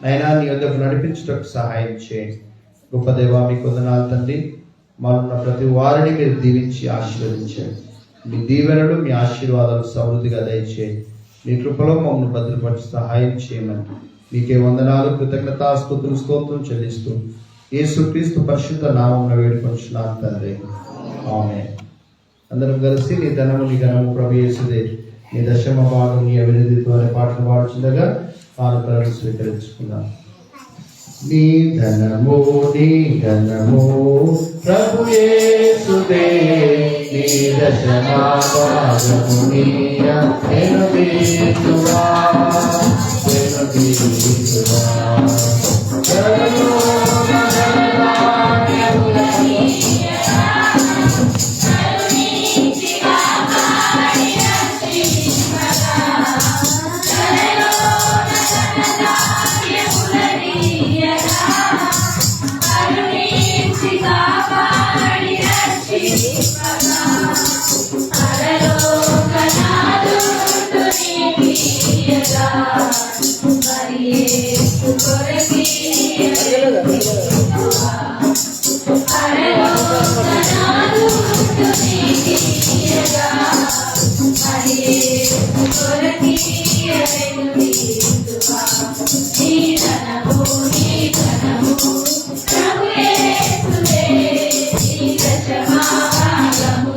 నైనా నీ వద్దకు నడిపించుటకు సహాయం చేయండి. గొప్ప దేవా, మీకు వందనాలు తండ్రి. మారున్న ప్రతి వారిని మీరు దీవించి ఆశీర్వదించండి. మీ దీవెనలు, మీ ఆశీర్వాదాలు సమృద్ధిగా దయచేయండి. మీ కృపలో మమ్మల్ని భద్రపరిచి సహాయం చేయమని మీకే వందనాలు, కృతజ్ఞతాస్తుతులు, స్తోత్రం చెల్లిస్తూ యేసుక్రీస్తు పరిశుద్ధ నామమున వేడుకొంచున్నాను తండ్రి. ఆమేన్. అందరం కలిసి నీ ధనము నీ ఘనము ప్రభు యేసుదే, నీ దశమ భాగం నీ అభివృద్ధితో అనే పాటలు పాడుచుండగా పాలకులను స్వీకరించుకున్నాం. నీ ధనము నీ ఘనము ప్రభు యేసుదే, నీ దశమ భాగము నీ అభివృద్ధితో ప్రభు యేసుదే, నీ దశమ భాగము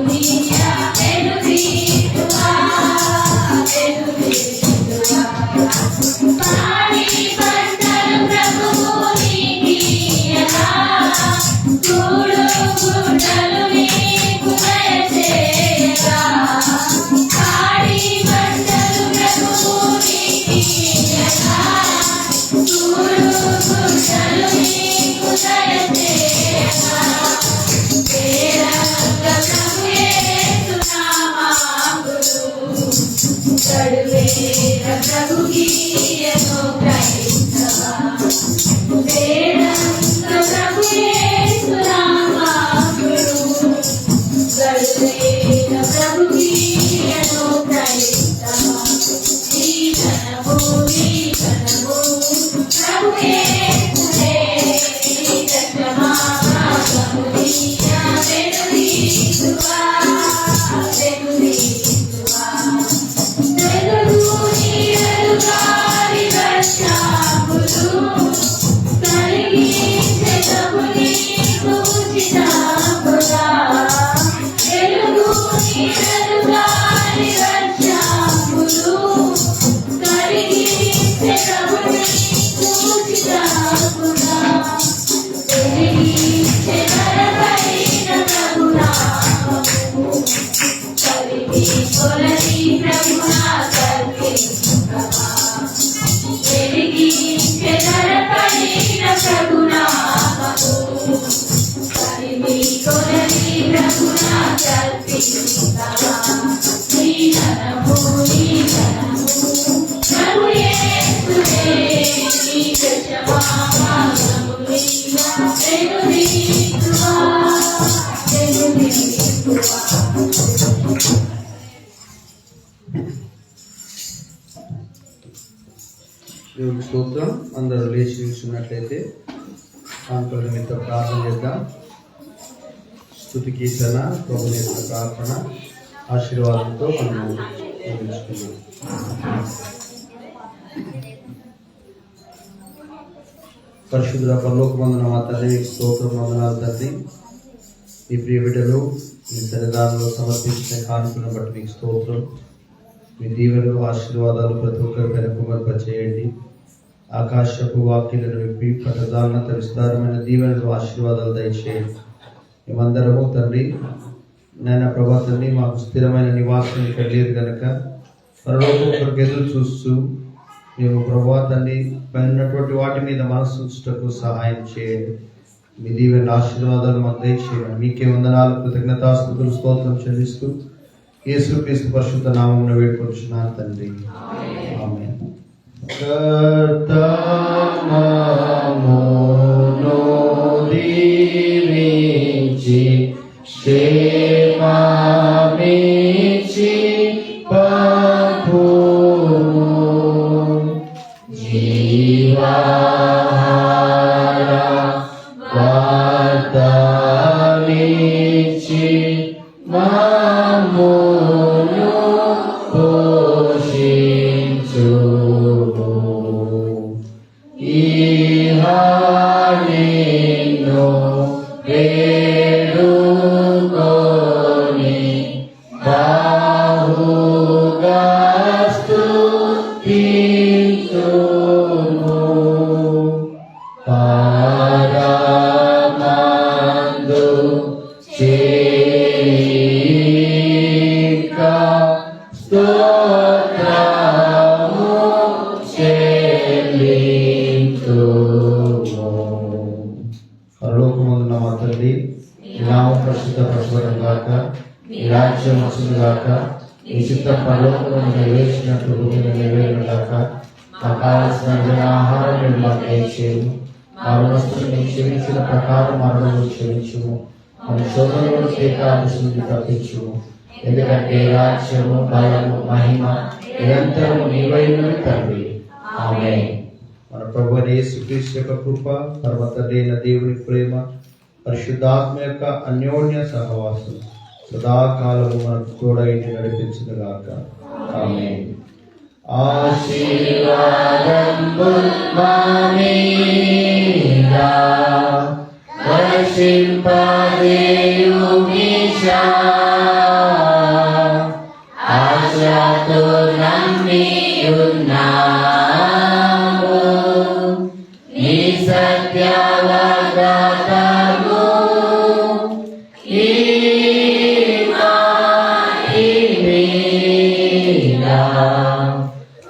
దేవుని స్తోత్రం. అందరూ లేచి నిల్చున్నట్లయితే కానుకల నిమిత్తం ప్రార్థన చేద్దాం. స్తుతి కీర్తన, ప్రభు చేసిన ప్రార్థన ఆశీర్వాదంతో మనము ముగించుకున్నాం. పరిశుద్ధ పరలోకమందున మా తండ్రి, మీకు స్తోత్రం, వందనాలు తండ్రి. మీ ప్రియ బిడ్డలు మీ సన్నిధానంలో సమర్పించిన కానుకలను బట్టి మీకు స్తోత్రం. మీ దీవెనలు, ఆశీర్వాదాలు ప్రతి ఒక్కరి పైన కుమర్పచేయండి. ఆకాశపు వాక్యాలను విప్పి పట్టదాలనంత విస్తారమైన దీవెనలు, ఆశీర్వాదాలు దయచేయండి. మేమందరము తండ్రి నాయన ప్రభా తండ్రి, మాకు స్థిరమైన నివాసం ఇక్కడ లేదు కనుక పరలోకం ఒకరికి ఎదురు చూస్తూ మేము ప్రభా తండ్రి పైనటువంటి వాటి మీద మనసు ఉంచుటకు సహాయం చేయండి. మీ దీవెన ఆశీర్వాదాలు మాకు దయచేయండి. మీకే వందనాలు, కృతజ్ఞతాస్తుతులు, స్తోత్రం చెల్లిస్తూ యేసుక్రీస్తు పరిశుద్ధ నామమున వేడుకొంచున్నాను తండ్రి, ఆమేన్. కర్తమమును దీవించి క్షేమమిచ్చి పంపుము, జీవాహార వార్తనిచ్చి మమ్మును పోషించుము. ఇహా నిన్ను వేడుకొని బాహుగా స్తుతింతుము. పరమందు చేరిక స్తోత్రము చెల్లింతుము. పరలోకమందున్న మా తండ్రి, నీ నామం పరిశుద్ధపరచబడును గాక, నీ రాజ్యం వచ్చును గాక, నీ చిత్తం పరలోకమందు నెరవేర్చినట్లు భూమిలో నెరవేరును గాక. మాకు కావలసిన ఆహారం మీరు మాకు దయచేయము. మా రుణస్తులను మేము క్షమించిన ప్రకారం మా రుణములు క్షమించుము. మన శోధనలను శ్రీకాంతి తప్పించుము. ఎందుకంటే రాజ్యము, బలము, మహిమ నిరంతరము నీవైనవి తండ్రి, ఆమేన్. మన ప్రభువైన యేసుక్రీస్తు యొక్క కృప, పరమ తండ్రి అయిన దేవుని ప్రేమ, పరిశుద్ధాత్మ యొక్క అన్యోన్య సహవాసం సదాకాలము మనకు తోడైండి నడిపించును గాక, ఆమేన్. ఆశీర్వాదంబుల్ మా మీద వర్షింపజేయుమీశా, ఆశతో నమ్మియున్నాము నీ సత్యవాగ్దానము. ఈ మాటి మీద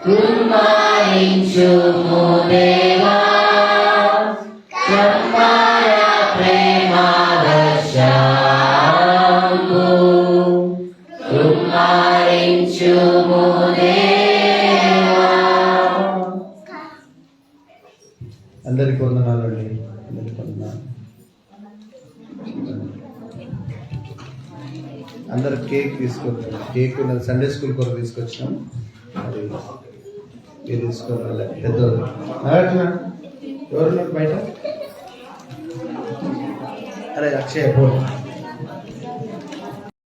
కుమ్మరించుము దేవా, కృపయ ప్రేమ వర్షము కుమ్మరించుము దేవా. అందరికీ వందనాలండి, అందరికీ వందనాలు. అందరు కేక్ తీసుకొచ్చాం. కేక్ సండే స్కూల్ కొరకు తీసుకొచ్చినాం. అది మీరు తీసుకోవాలి. పెద్దోళ్ళు ఎవరున్నారు బయట? అరే అక్షయ్ పో.